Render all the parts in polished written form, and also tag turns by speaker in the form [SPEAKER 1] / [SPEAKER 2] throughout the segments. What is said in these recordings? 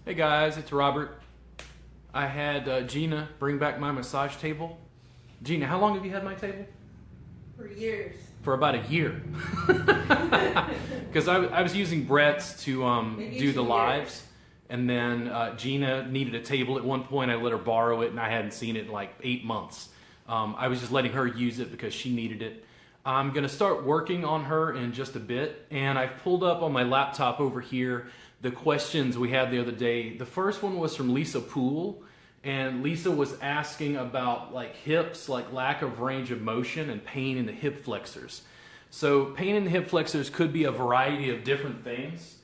[SPEAKER 1] Hey guys, it's Robert. I had Gina bring back my massage table. Gina, how long have you had my table?
[SPEAKER 2] For years.
[SPEAKER 1] For about a year. Because I was using Brett's to do the lives. And then Gina needed a table at one point. I let her borrow it and I hadn't seen it in like 8 months. I was just letting her use it because she needed it. I'm going to start working on her in just a bit. And I've pulled up on my laptop over here the questions we had the other day. The first one was from Lisa Poole. And Lisa was asking about like hips, like lack of range of motion and pain in the hip flexors. So pain in the hip flexors could be a variety of different things.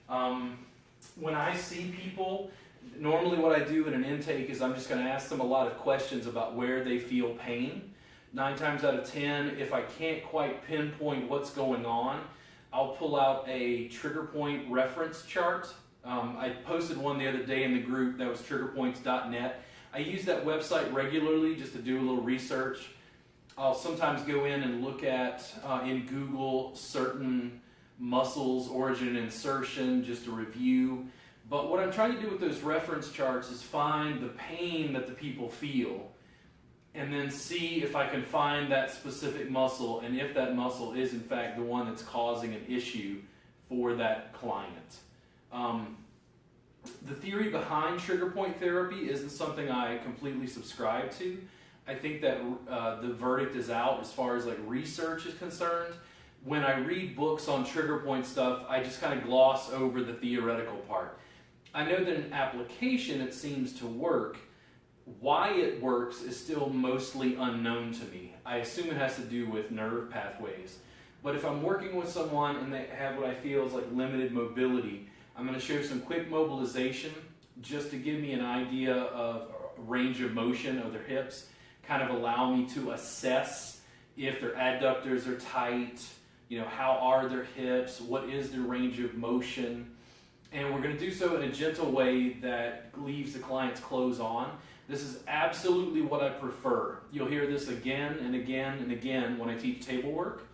[SPEAKER 1] When I see people, normally what I do in an intake is I'm just going to ask them a lot of questions about where they feel pain. 9 times out of 10, if I can't quite pinpoint what's going on, I'll pull out a trigger point reference chart. I posted one the other day in the group that was triggerpoints.net. I use that website regularly just to do a little research. I'll sometimes go in and look at, in Google, certain muscles, origin and insertion, just to review. But what I'm trying to do with those reference charts is find the pain that the people feel and then see if I can find that specific muscle and if that muscle is in fact the one that's causing an issue for that client. The theory behind trigger point therapy isn't something I completely subscribe to. I think that the verdict is out as far as like research is concerned. When I read books on trigger point stuff, I just kind of gloss over the theoretical part. I know that in application it seems to work. Why it works is still mostly unknown to me. I assume it has to do with nerve pathways. But if I'm working with someone and they have what I feel is like limited mobility, I'm going to show some quick mobilization just to give me an idea of range of motion of their hips, kind of allow me to assess if their adductors are tight, how are their hips, what is their range of motion. And we're going to do so in a gentle way that leaves the client's clothes on. This is absolutely what I prefer. You'll hear this again and again and again when I teach table work.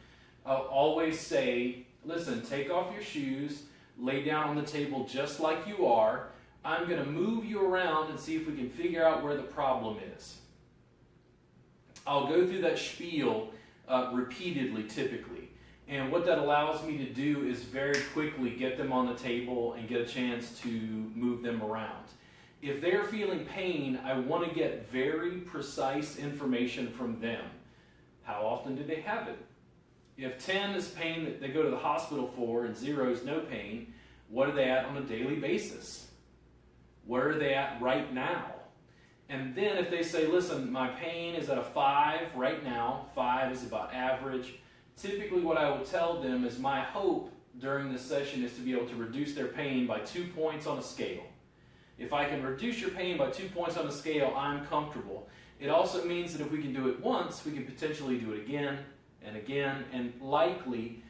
[SPEAKER 1] I'll always say, listen, take off your shoes, lay down on the table just like you are. I'm going to move you around and see if we can figure out where the problem is. I'll go through that spiel repeatedly, typically. And what that allows me to do is very quickly get them on the table and get a chance to move them around. If they're feeling pain, I want to get very precise information from them. How often do they have it? If 10 is pain that they go to the hospital for and 0 is no pain, what are they at on a daily basis? Where are they at right now? And then if they say, listen, my pain is at a 5 right now, 5 is about average, typically what I will tell them is my hope during this session is to be able to reduce their pain by 2 points on a scale. If I can reduce your pain by 2 points on a scale, I'm comfortable. It also means that if we can do it once, we can potentially do it again and again, and likely,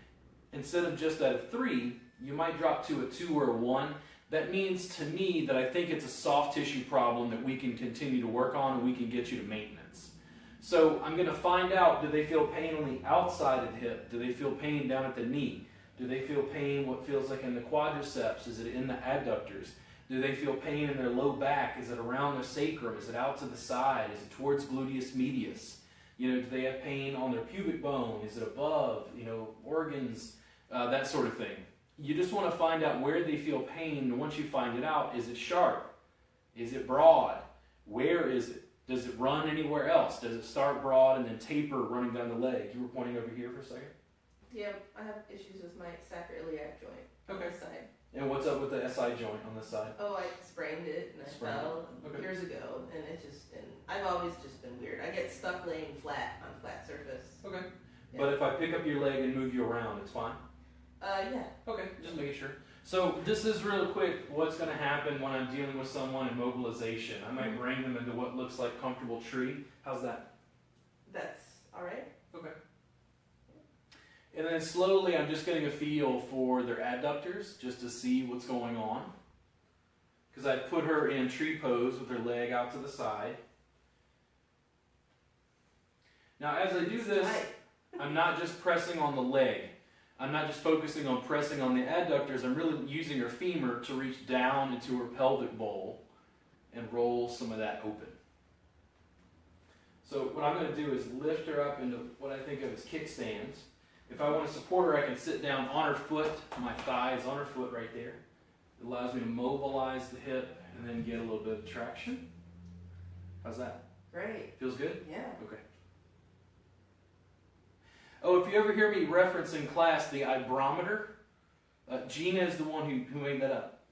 [SPEAKER 1] instead of just at a 3, you might drop to a 2 or a 1. That means to me that I think it's a soft tissue problem that we can continue to work on and we can get you to maintenance. So I'm going to find out, do they feel pain on the outside of the hip? Do they feel pain down at the knee? Do they feel pain what feels like in the quadriceps? Is it in the adductors? Do they feel pain in their low back? Is it around their sacrum? Is it out to the side? Is it towards gluteus medius? Do they have pain on their pubic bone? Is it above, organs, that sort of thing. You just want to find out where they feel pain, and once you find it out, is it sharp? Is it broad? Where is it? Does it run anywhere else? Does it start broad and then taper running down the leg? You were pointing over here for a second?
[SPEAKER 2] Yeah, I have issues with my sacroiliac joint on this side.
[SPEAKER 1] And what's up with the SI joint on this side?
[SPEAKER 2] Oh, I sprained it and I fell years ago, and I've always just been weird. I get stuck laying flat on a flat surface.
[SPEAKER 1] Okay.
[SPEAKER 2] Yeah.
[SPEAKER 1] But if I pick up your leg and move you around, it's fine?
[SPEAKER 2] Yeah.
[SPEAKER 1] Okay, just making sure. So this is real quick what's going to happen when I'm dealing with someone in mobilization. I might bring them into what looks like comfortable tree. How's that?
[SPEAKER 2] That's all right.
[SPEAKER 1] Okay. And then slowly I'm just getting a feel for their adductors just to see what's going on. Because I put her in tree pose with her leg out to the side. Now as I do this, I'm not just pressing on the leg. I'm not just focusing on pressing on the adductors, I'm really using her femur to reach down into her pelvic bowl and roll some of that open. So what I'm going to do is lift her up into what I think of as kickstands. If I want to support her, I can sit down on her foot, my thigh is on her foot right there. It allows me to mobilize the hip and then get a little bit of traction. How's that?
[SPEAKER 2] Great.
[SPEAKER 1] Feels good?
[SPEAKER 2] Yeah.
[SPEAKER 1] Okay. Oh, if you ever hear me reference in class the ibrometer, Gina is the one who made that up.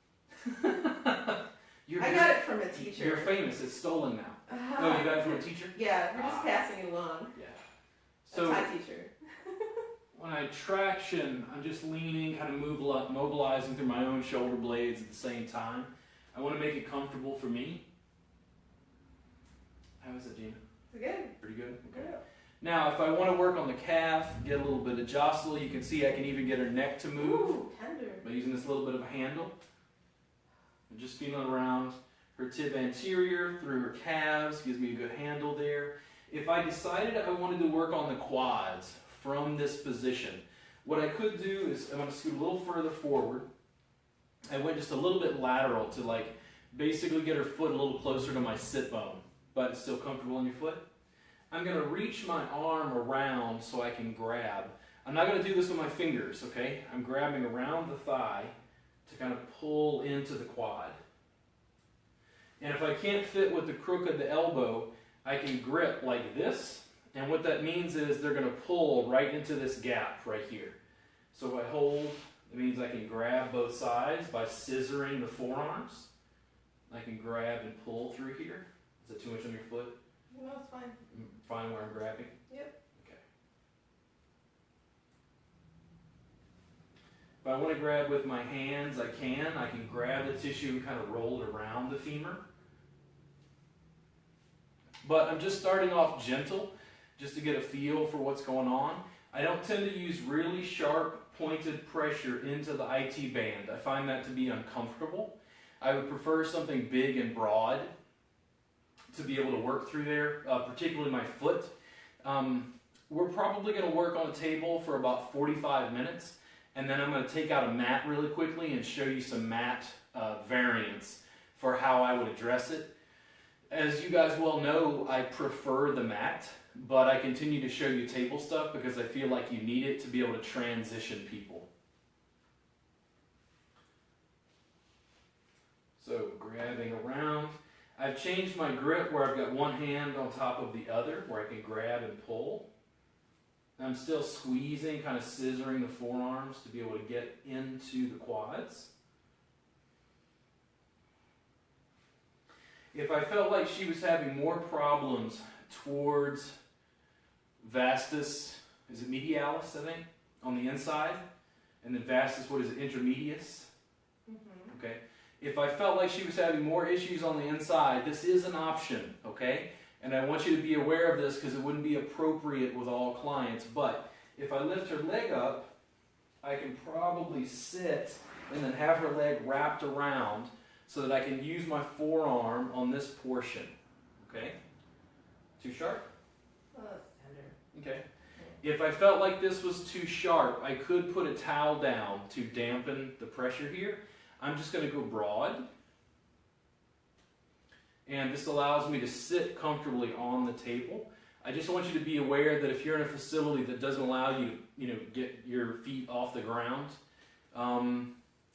[SPEAKER 2] I got it from a teacher.
[SPEAKER 1] You're famous. It's stolen now. Oh, you got it from a teacher?
[SPEAKER 2] Yeah, we're just passing it along.
[SPEAKER 1] Yeah.
[SPEAKER 2] So, that's my teacher.
[SPEAKER 1] When I traction, I'm just leaning, kind of mobilizing through my own shoulder blades at the same time. I want to make it comfortable for me. How is it, Gina?
[SPEAKER 2] It's good.
[SPEAKER 1] Pretty good? Okay.
[SPEAKER 2] Yeah.
[SPEAKER 1] Now, if I want to work on the calf, get a little bit of jostle, you can see I can even get her neck to move.
[SPEAKER 2] Ooh, tender.
[SPEAKER 1] By using this little bit of a handle. I'm just feeling around her tib anterior through her calves, gives me a good handle there. If I decided I wanted to work on the quads from this position, what I could do is I'm going to scoot a little further forward. I went just a little bit lateral to like basically get her foot a little closer to my sit bone, but it's still comfortable in your foot. I'm going to reach my arm around so I can grab. I'm not going to do this with my fingers, okay? I'm grabbing around the thigh to kind of pull into the quad. And if I can't fit with the crook of the elbow, I can grip like this. And what that means is they're going to pull right into this gap right here. So if I hold, it means I can grab both sides by scissoring the forearms. I can grab and pull through here. Is that too much on your foot?
[SPEAKER 2] No, it's fine.
[SPEAKER 1] Fine where I'm grabbing?
[SPEAKER 2] Yep.
[SPEAKER 1] Okay. If I want to grab with my hands, I can. I can grab the tissue and kind of roll it around the femur. But I'm just starting off gentle, just to get a feel for what's going on. I don't tend to use really sharp, pointed pressure into the IT band. I find that to be uncomfortable. I would prefer something big and broad to be able to work through there, particularly my foot. We're probably going to work on a table for about 45 minutes, and then I'm going to take out a mat really quickly and show you some mat variants for how I would address it. As you guys well know, I prefer the mat, but I continue to show you table stuff because I feel like you need it to be able to transition people. So grabbing around. I've changed my grip where I've got one hand on top of the other where I can grab and pull. I'm still squeezing, kind of scissoring the forearms to be able to get into the quads. If I felt like she was having more problems towards vastus, is it medialis, I think, on the inside? And then vastus, what is it, intermedius? Mm-hmm. Okay. If I felt like she was having more issues on the inside, this is an option, okay? And I want you to be aware of this because it wouldn't be appropriate with all clients. But if I lift her leg up, I can probably sit and then have her leg wrapped around so that I can use my forearm on this portion, okay? Too sharp? Okay. If I felt like this was too sharp, I could put a towel down to dampen the pressure here. I'm just going to go broad. And this allows me to sit comfortably on the table. I just want you to be aware that if you're in a facility that doesn't allow you to, get your feet off the ground.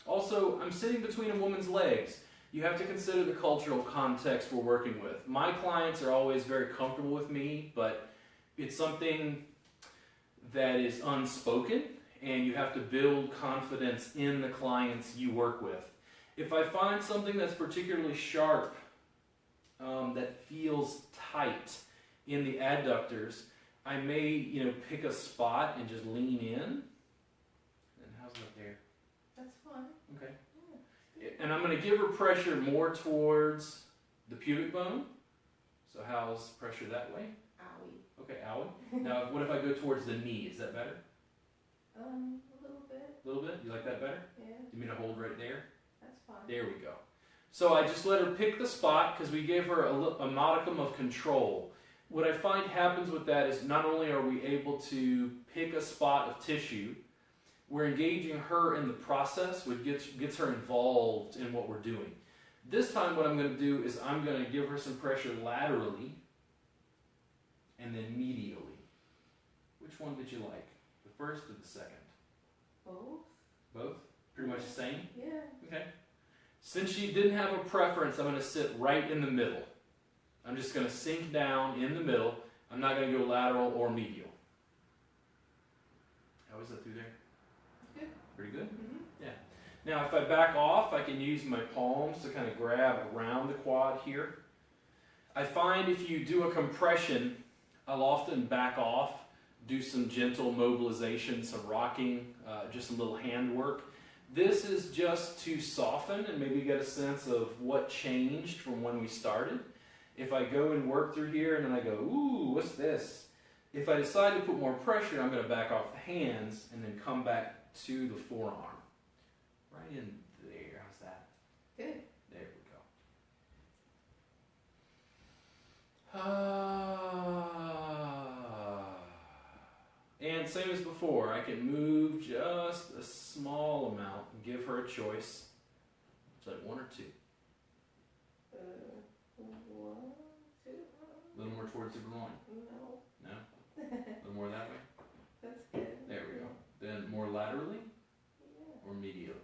[SPEAKER 1] Also, I'm sitting between a woman's legs. You have to consider the cultural context we're working with. My clients are always very comfortable with me, but it's something that is unspoken, and you have to build confidence in the clients you work with. If I find something that's particularly sharp, that feels tight in the adductors, I may, pick a spot and just lean in. And how's that there?
[SPEAKER 2] That's fine.
[SPEAKER 1] Okay. Yeah, and I'm going to give her pressure more towards the pubic bone. So how's pressure that way?
[SPEAKER 2] Owie.
[SPEAKER 1] Okay, owie. Now, what if I go towards the knee? Is that better?
[SPEAKER 2] A little bit.
[SPEAKER 1] A little bit? You like that better?
[SPEAKER 2] Yeah.
[SPEAKER 1] You mean to hold right there?
[SPEAKER 2] That's fine.
[SPEAKER 1] There we go. So I just let her pick the spot because we gave her a modicum of control. What I find happens with that is not only are we able to pick a spot of tissue, We're engaging her in the process, which gets her involved in what we're doing. This time what I'm going to do is I'm going to give her some pressure laterally and then medially. Which one did you like? The first or the second?
[SPEAKER 2] Both.
[SPEAKER 1] Both? Pretty much the same?
[SPEAKER 2] Yeah.
[SPEAKER 1] Okay. Since she didn't have a preference, I'm going to sit right in the middle. I'm just going to sink down in the middle. I'm not going to go lateral or medial. How is that through there?
[SPEAKER 2] Good.
[SPEAKER 1] Pretty good?
[SPEAKER 2] Mm-hmm.
[SPEAKER 1] Yeah. Now if I back off, I can use my palms to kind of grab around the quad here. I find if you do a compression, I'll often back off, do some gentle mobilization, some rocking, just some little hand work. This is just to soften and maybe get a sense of what changed from when we started. If I go and work through here and then I go, ooh, what's this? If I decide to put more pressure, I'm going to back off the hands and then come back to the forearm. Right in there. How's that?
[SPEAKER 2] Good.
[SPEAKER 1] There we go. And same as before, I can move just a small amount and give her a choice. It's like 1 or 2.
[SPEAKER 2] 1, 2.
[SPEAKER 1] A little more towards the groin.
[SPEAKER 2] No.
[SPEAKER 1] No? A little more that way?
[SPEAKER 2] That's good.
[SPEAKER 1] There we go. Then more laterally
[SPEAKER 2] Yeah.
[SPEAKER 1] or medially?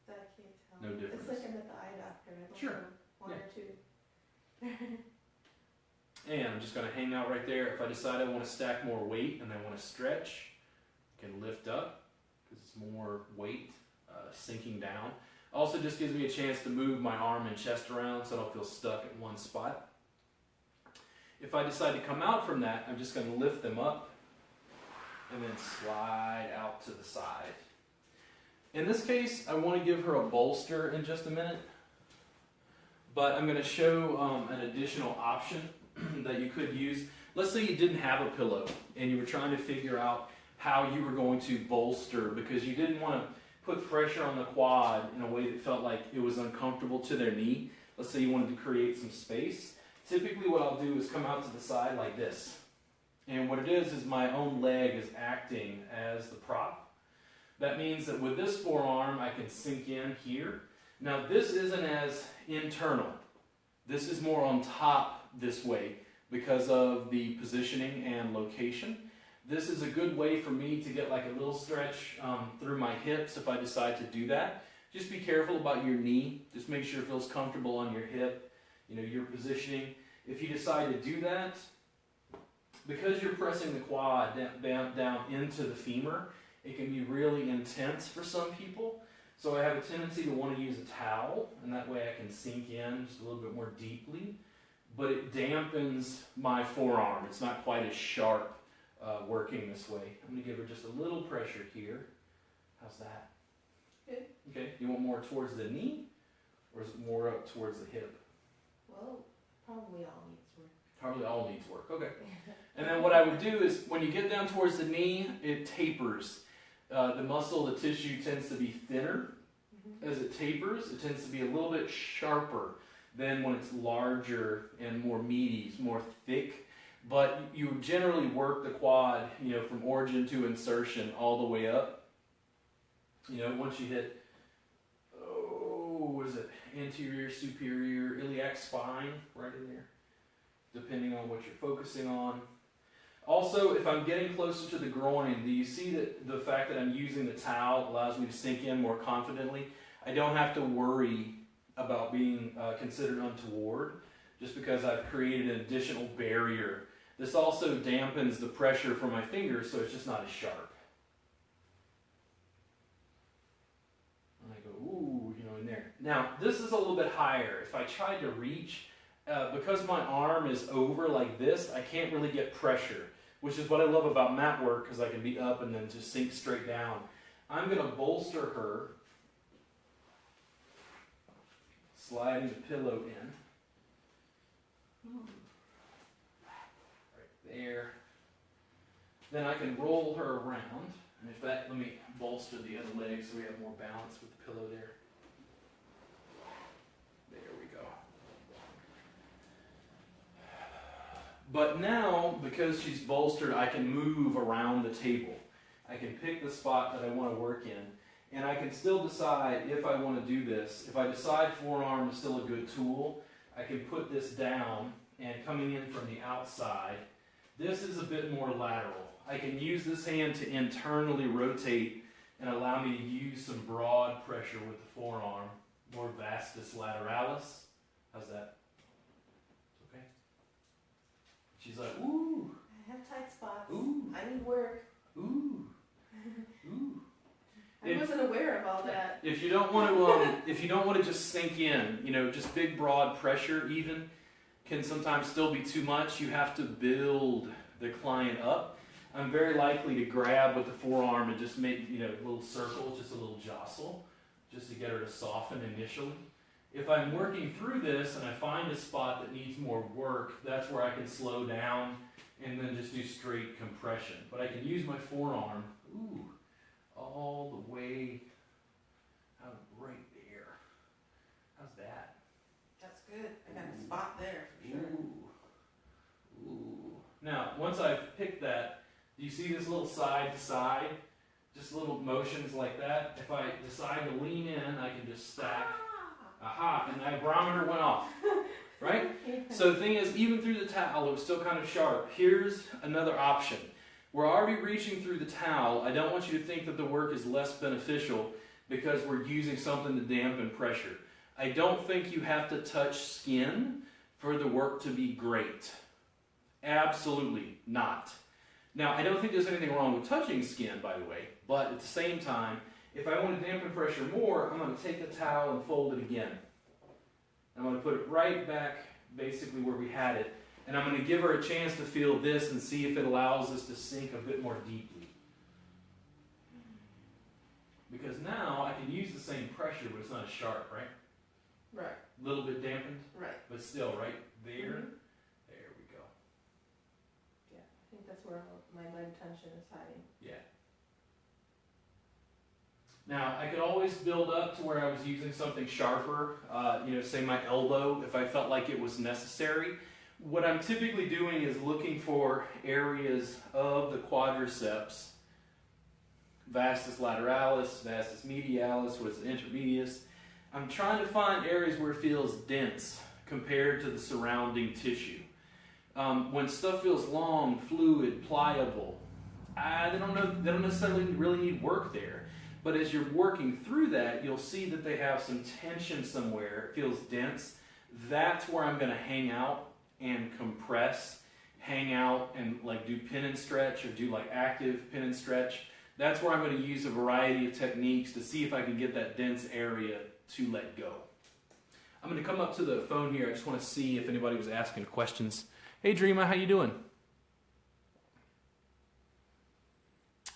[SPEAKER 2] I can't tell.
[SPEAKER 1] No difference.
[SPEAKER 2] It's like I'm at the eye doctor. I don't
[SPEAKER 1] Sure.
[SPEAKER 2] know, 1 or 2.
[SPEAKER 1] And I'm just going to hang out right there. If I decide I want to stack more weight and I want to stretch, I can lift up because it's more weight sinking down. Also just gives me a chance to move my arm and chest around so I don't feel stuck at one spot. If I decide to come out from that, I'm just going to lift them up and then slide out to the side. In this case, I want to give her a bolster in just a minute, but I'm going to show an additional option that you could use. Let's say you didn't have a pillow and you were trying to figure out how you were going to bolster because you didn't want to put pressure on the quad in a way that felt like it was uncomfortable to their knee. Let's say you wanted to create some space. Typically what I'll do is come out to the side like this. And what it is my own leg is acting as the prop. That means that with this forearm I can sink in here. Now this isn't as internal. This is more on top this way because of the positioning and location. This is a good way for me to get like a little stretch through my hips if I decide to do that. Just be careful about your knee. Just make sure it feels comfortable on your hip, your positioning. If you decide to do that, because you're pressing the quad down into the femur, it can be really intense for some people. So I have a tendency to want to use a towel, and that way I can sink in just a little bit more deeply. But it dampens my forearm. It's not quite as sharp working this way. I'm going to give her just a little pressure here. How's that?
[SPEAKER 2] Good.
[SPEAKER 1] Okay, you want more towards the knee, or is it more up towards the hip?
[SPEAKER 2] Well, probably all needs work.
[SPEAKER 1] Probably all needs work, okay. And then what I would do is, when you get down towards the knee, it tapers. The muscle, the tissue tends to be thinner.
[SPEAKER 2] Mm-hmm.
[SPEAKER 1] As it tapers, it tends to be a little bit sharper than when it's larger and more meaty, more thick. But you generally work the quad, from origin to insertion all the way up. Once you hit, what is it? Anterior, superior, iliac spine, right in there, depending on what you're focusing on. Also, if I'm getting closer to the groin, do you see that the fact that I'm using the towel allows me to sink in more confidently? I don't have to worry about being considered untoward just because I've created an additional barrier. This also dampens the pressure from my fingers, so it's just not as sharp. And I go, ooh, in there. Now, this is a little bit higher. If I tried to reach, because my arm is over like this, I can't really get pressure, which is what I love about mat work, because I can be up and then just sink straight down. I'm going to bolster her, sliding the pillow in. Right there. Then I can roll her around. And in fact, let me bolster the other leg so we have more balance with the pillow there. There we go. But now, because she's bolstered, I can move around the table. I can pick the spot that I want to work in, and I can still decide if I want to do this. If I decide forearm is still a good tool, I can put this down, and coming in from the outside, this is a bit more lateral. I can use this hand to internally rotate and allow me to use some broad pressure with the forearm, more vastus lateralis. How's that? Okay. She's like, ooh.
[SPEAKER 2] I have tight spots.
[SPEAKER 1] Ooh.
[SPEAKER 2] I need work.
[SPEAKER 1] Ooh. Ooh.
[SPEAKER 2] I wasn't aware of all that.
[SPEAKER 1] If you don't want to, if you don't want to just sink in, you know, just big broad pressure even can sometimes still be too much. You have to build the client up. I'm very likely to grab with the forearm and just make, you know, little circles, just a little jostle, just to get her to soften initially. If I'm working through this and I find a spot that needs more work, that's where I can slow down and then just do straight compression. But I can use my forearm, ooh, all the way out right there. How's that?
[SPEAKER 2] That's good. I got a spot there for sure.
[SPEAKER 1] Ooh. Ooh. Now, once I've picked that, do you see this little side to side? Just little motions like that. If I decide to lean in, I can just stack. Aha, and the barometer went off, right? So the thing is, even through the towel, it was still kind of sharp. Here's another option. We're already reaching through the towel. I don't want you to think that the work is less beneficial because we're using something to dampen pressure. I don't think you have to touch skin for the work to be great. Absolutely not. Now, I don't think there's anything wrong with touching skin, by the way, but at the same time, if I want to dampen pressure more, I'm going to take the towel and fold it again. I'm going to put it right back basically where we had it, and I'm going to give her a chance to feel this and see if it allows us to sink a bit more deeply. Because now I can use the same pressure, but it's not as sharp, right?
[SPEAKER 2] Right.
[SPEAKER 1] A little bit dampened,
[SPEAKER 2] right,
[SPEAKER 1] but still right there.
[SPEAKER 2] Mm-hmm.
[SPEAKER 1] There we go.
[SPEAKER 2] Yeah, I think that's where my leg tension is hiding.
[SPEAKER 1] Yeah. Now, I could always build up to where I was using something sharper, say my elbow, if I felt like it was necessary. What I'm typically doing is looking for areas of the quadriceps, vastus lateralis, vastus medialis, what is it, intermedius. I'm trying to find areas where it feels dense compared to the surrounding tissue. When stuff feels long, fluid, pliable, they don't necessarily really need work there. But as you're working through that, you'll see that they have some tension somewhere. It feels dense. That's where I'm going to hang out and compress, hang out and like do pin and stretch or do like active pin and stretch. That's where I'm going to use a variety of techniques to see if I can get that dense area to let go. I'm going to come up to the phone here. I just want to see if anybody was asking questions. Hey, Dreama, how you doing?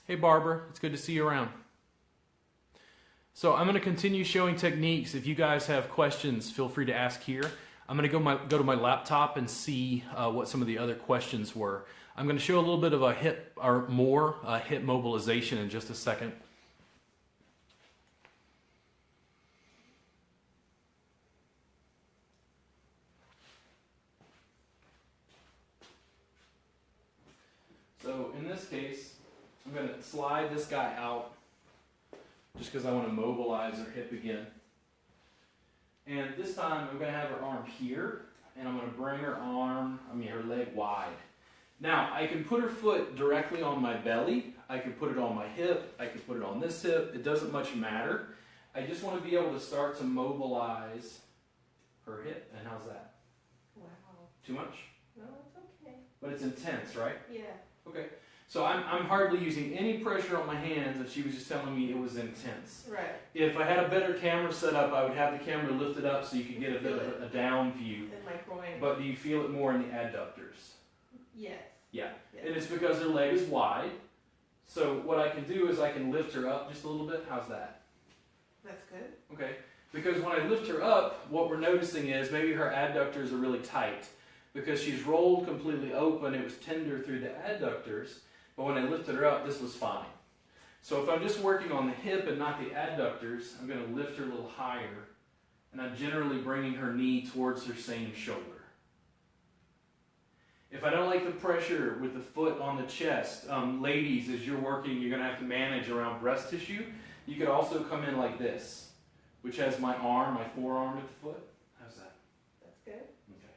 [SPEAKER 1] Hey, Barbara, it's good to see you around. So I'm going to continue showing techniques. If you guys have questions, feel free to ask here. I'm going to go to my laptop and see what some of the other questions were. I'm going to show a little bit of a hip or more hip mobilization in just a second. So in this case, I'm going to slide this guy out just because I want to mobilize her hip again. And this time I'm going to have her arm here, and I'm going to bring her leg wide. Now, I can put her foot directly on my belly. I can put it on my hip. I can put it on this hip. It doesn't much matter. I just want to be able to start to mobilize her hip. And how's that?
[SPEAKER 2] Wow.
[SPEAKER 1] Too much?
[SPEAKER 2] No, it's okay.
[SPEAKER 1] But it's intense, right?
[SPEAKER 2] Yeah.
[SPEAKER 1] Okay. So I'm hardly using any pressure on my hands, and she was just telling me it was intense.
[SPEAKER 2] Right.
[SPEAKER 1] If I had a better camera set up, I would have the camera lifted up so you could get a bit of a down view.
[SPEAKER 2] In my groin.
[SPEAKER 1] But do you feel it more in the adductors?
[SPEAKER 2] Yes.
[SPEAKER 1] Yeah.
[SPEAKER 2] Yes.
[SPEAKER 1] And it's because her leg is wide. So what I can do is I can lift her up just a little bit. How's that?
[SPEAKER 2] That's good.
[SPEAKER 1] Okay. Because when I lift her up, what we're noticing is maybe her adductors are really tight. Because she's rolled completely open, it was tender through the adductors. But when I lifted her up, this was fine. So if I'm just working on the hip and not the adductors, I'm going to lift her a little higher. And I'm generally bringing her knee towards her same shoulder. If I don't like the pressure with the foot on the chest, ladies, as you're working, you're going to have to manage around breast tissue. You could also come in like this, which has my arm, my forearm at the foot. How's that?
[SPEAKER 2] That's good.
[SPEAKER 1] Okay.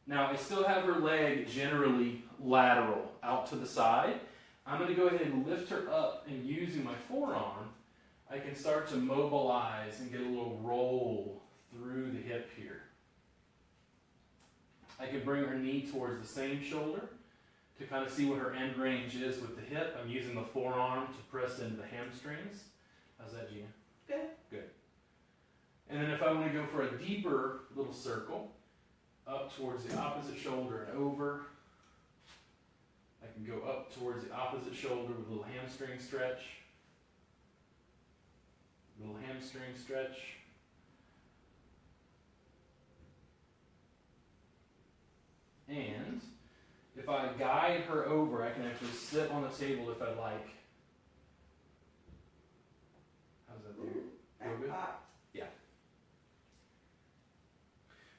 [SPEAKER 1] Now, I still have her leg generally lateral, out to the side. I'm going to go ahead and lift her up, and using my forearm, I can start to mobilize and get a little roll through the hip here. I can bring her knee towards the same shoulder to kind of see what her end range is with the hip. I'm using the forearm to press into the hamstrings. How's that, Gina?
[SPEAKER 2] Good.
[SPEAKER 1] Good. And then if I want to go for a deeper little circle, up towards the opposite shoulder and over, I can go up towards the opposite shoulder with a little hamstring stretch. Little hamstring stretch. And if I guide her over, I can actually sit on the table if I like. How's that there? Feel good? Yeah.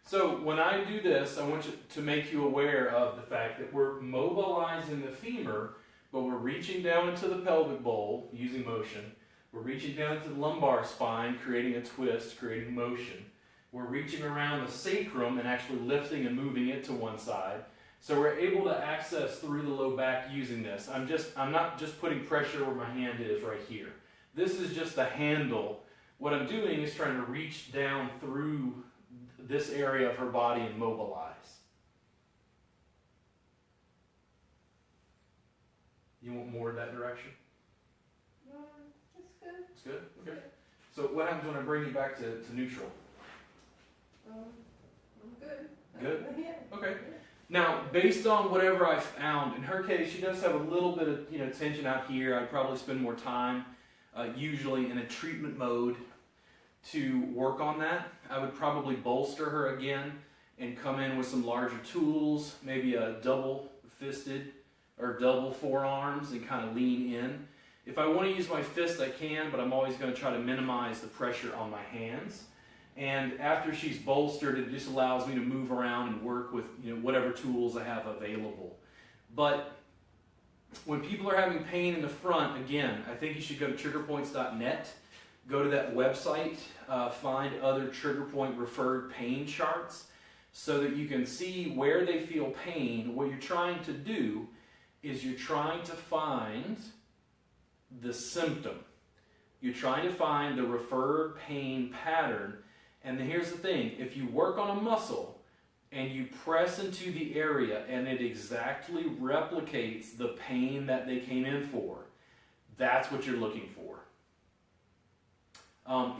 [SPEAKER 1] So when I do this, I want you to make you aware of the fact that we're mobilizing the femur, but we're reaching down into the pelvic bowl using motion. We're reaching down into the lumbar spine, creating a twist, creating motion. We're reaching around the sacrum and actually lifting and moving it to one side. So we're able to access through the low back using this. I'm not just putting pressure where my hand is right here. This is just the handle. What I'm doing is trying to reach down through this area of her body and mobilize. You want more in that direction?
[SPEAKER 2] That's good.
[SPEAKER 1] It's good? Okay. So what happens when I bring you back to neutral?
[SPEAKER 2] I'm good.
[SPEAKER 1] Good?
[SPEAKER 2] Yeah.
[SPEAKER 1] Okay. Now, based on whatever I found, in her case, she does have a little bit of tension out here. I'd probably spend more time, usually in a treatment mode, to work on that. I would probably bolster her again and come in with some larger tools, maybe a double fisted or double forearms, and kind of lean in. If I want to use my fist, I can, but I'm always going to try to minimize the pressure on my hands. And after she's bolstered, it just allows me to move around and work with whatever tools I have available. But when people are having pain in the front, again, I think you should go to triggerpoints.net, go to that website, find other trigger point referred pain charts so that you can see where they feel pain. What you're trying to do is you're trying to find the symptom. You're trying to find the referred pain pattern. And here's the thing, if you work on a muscle and you press into the area and it exactly replicates the pain that they came in for, that's what you're looking for.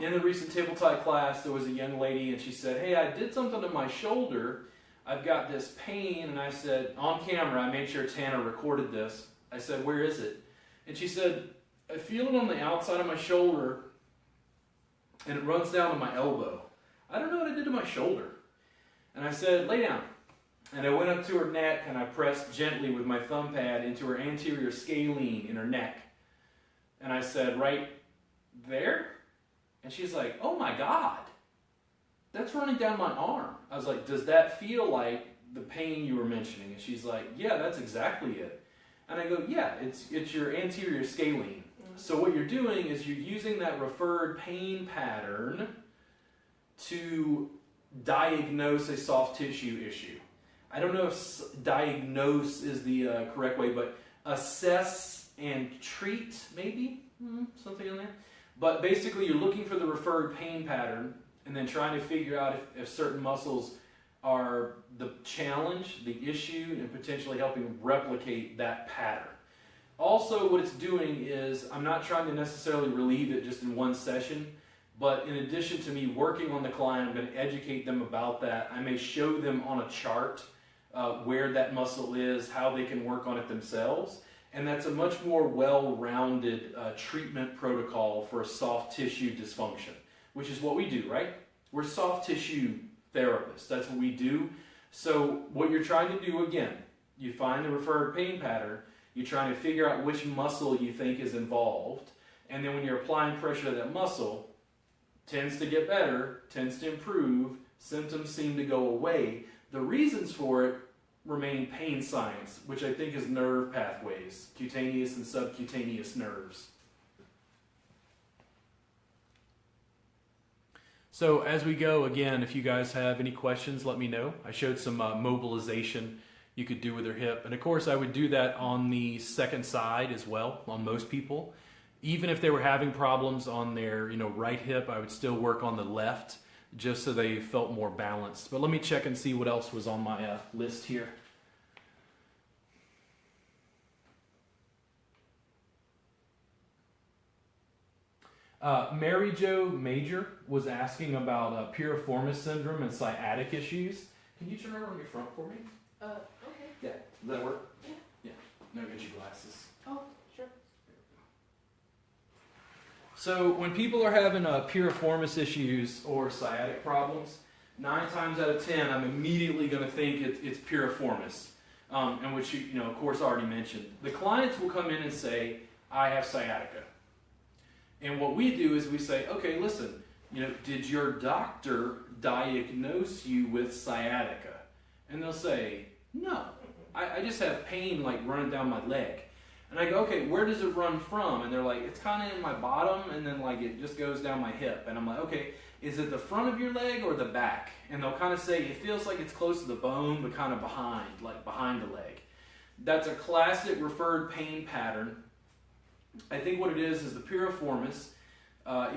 [SPEAKER 1] In the recent table tie class, there was a young lady and she said, hey, I did something to my shoulder. I've got this pain. And I said, on camera, I made sure Tana recorded this. I said, where is it? And she said, I feel it on the outside of my shoulder and it runs down to my elbow. I don't know what I did to my shoulder. And I said, lay down. And I went up to her neck and I pressed gently with my thumb pad into her anterior scalene in her neck. And I said, right there? And she's like, oh my God, that's running down my arm. I was like, does that feel like the pain you were mentioning? And she's like, yeah, that's exactly it. And I go, yeah, it's your anterior scalene. So what you're doing is you're using that referred pain pattern to diagnose a soft tissue issue. I don't know if diagnose is the correct way, but assess and treat, maybe? Something in there. But basically you're looking for the referred pain pattern and then trying to figure out if certain muscles are the challenge, the issue, and potentially helping replicate that pattern. Also, what it's doing is I'm not trying to necessarily relieve it just in one session, but in addition to me working on the client, I'm going to educate them about that. I may show them on a chart where that muscle is, how they can work on it themselves, and that's a much more well-rounded treatment protocol for a soft tissue dysfunction, which is what we do, right? We're soft tissue therapists. That's what we do. So what you're trying to do, again, you find the referred pain pattern, you're trying to figure out which muscle you think is involved, and then when you're applying pressure to that muscle, tends to get better, tends to improve, symptoms seem to go away, The reasons for it remain pain science, which I think is nerve pathways, cutaneous and subcutaneous nerves. So as we go, again, if you guys have any questions, let me know. I showed some mobilization you could do with their hip. And of course, I would do that on the second side as well, on most people. Even if they were having problems on their right hip, I would still work on the left just so they felt more balanced. But let me check and see what else was on my list here. Mary Jo Major was asking about Piriformis syndrome and sciatic issues. Can you turn over on your front for me?
[SPEAKER 2] Okay.
[SPEAKER 1] Yeah. Does that work?
[SPEAKER 2] Yeah.
[SPEAKER 1] Yeah. Now get your glasses.
[SPEAKER 2] Oh, sure.
[SPEAKER 1] So when people are having piriformis issues or sciatic problems, 9 times out of 10, I'm immediately going to think it's piriformis, and which you of course already mentioned. The clients will come in and say, "I have sciatica," and what we do is we say, "Okay, listen, did your doctor diagnose you with sciatica?" And they'll say, "No, I just have pain like running down my leg." And I go, "Okay, where does it run from?" And they're like, "It's kind of in my bottom, and then like it just goes down my hip." And I'm like, "Okay, is it the front of your leg or the back?" And they'll kind of say, "It feels like it's close to the bone, but kind of behind, like behind the leg." That's a classic referred pain pattern. I think what it is the piriformis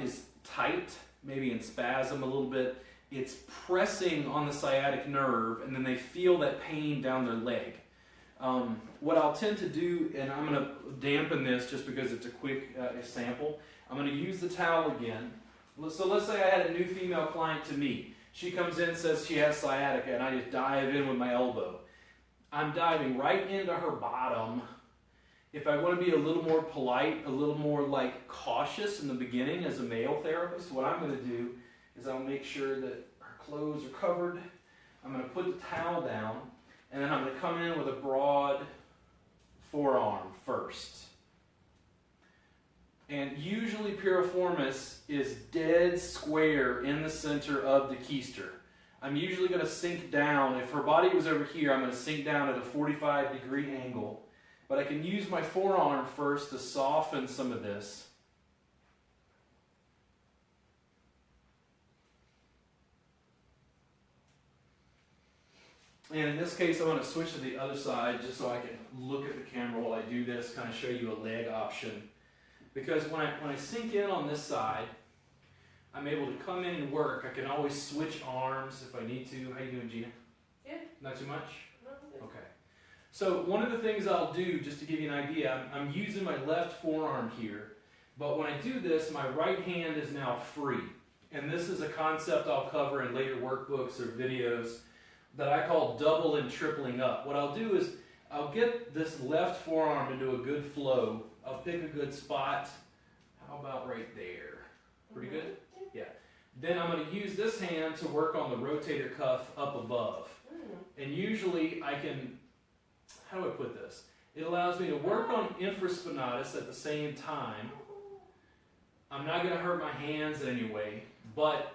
[SPEAKER 1] is tight, maybe in spasm a little bit. It's pressing on the sciatic nerve, and then they feel that pain down their leg. What I'll tend to do, and I'm going to dampen this just because it's a quick sample, I'm going to use the towel again. So let's say I had a new female client to me. She comes in and says she has sciatica, and I just dive in with my elbow. I'm diving right into her bottom. If I want to be a little more polite, a little more like cautious in the beginning as a male therapist, what I'm going to do is I'll make sure that her clothes are covered. I'm going to put the towel down, and then I'm going to come in with a broad forearm first. And usually piriformis is dead square in the center of the keister. I'm usually going to sink down. If her body was over here, I'm going to sink down at a 45-degree angle. But I can use my forearm first to soften some of this. And in this case, I want to switch to the other side just so I can look at the camera while I do this, kind of show you a leg option. Because when I sink in on this side, I'm able to come in and work. I can always switch arms if I need to. How you doing, Gina?
[SPEAKER 2] Yeah.
[SPEAKER 1] Not too much?
[SPEAKER 2] No, good.
[SPEAKER 1] Okay. So one of the things I'll do, just to give you an idea, I'm using my left forearm here. But when I do this, my right hand is now free. And this is a concept I'll cover in later workbooks or videos that I call double and tripling up. What I'll do is I'll get this left forearm into a good flow. I'll pick a good spot. How about right there? Pretty good? Yeah. Then I'm going to use this hand to work on the rotator cuff up above. And usually I can, how do I put this? It allows me to work on infraspinatus at the same time. I'm not going to hurt my hands anyway, but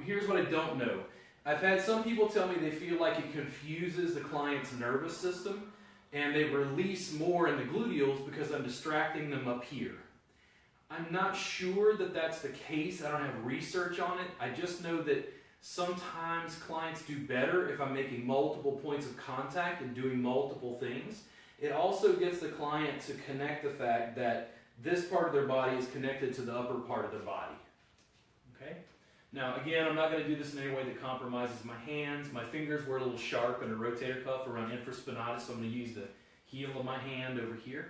[SPEAKER 1] here's what I don't know. I've had some people tell me they feel like it confuses the client's nervous system and they release more in the gluteals because I'm distracting them up here. I'm not sure that that's the case. I don't have research on it. I just know that sometimes clients do better if I'm making multiple points of contact and doing multiple things. It also gets the client to connect the fact that this part of their body is connected to the upper part of their body. Okay? Now, again, I'm not going to do this in any way that compromises my hands. My fingers were a little sharp in a rotator cuff around infraspinatus, so I'm going to use the heel of my hand over here.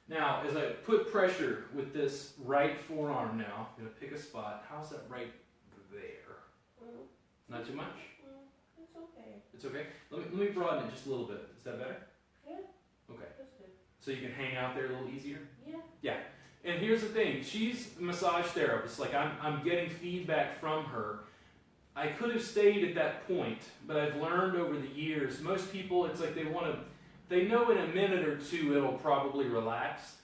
[SPEAKER 1] Now, as I put pressure with this right forearm now, I'm going to pick a spot. How's that right there? Not too much?
[SPEAKER 2] It's okay.
[SPEAKER 1] It's okay? Let me broaden it just a little bit. Is that better?
[SPEAKER 2] Yeah.
[SPEAKER 1] Okay.
[SPEAKER 2] That's good.
[SPEAKER 1] So you can hang out there a little easier?
[SPEAKER 2] Yeah.
[SPEAKER 1] Yeah. And here's the thing. She's a massage therapist. Like, I'm getting feedback from her. I could have stayed at that point, but I've learned over the years, most people, it's like they know in a minute or two it'll probably relax.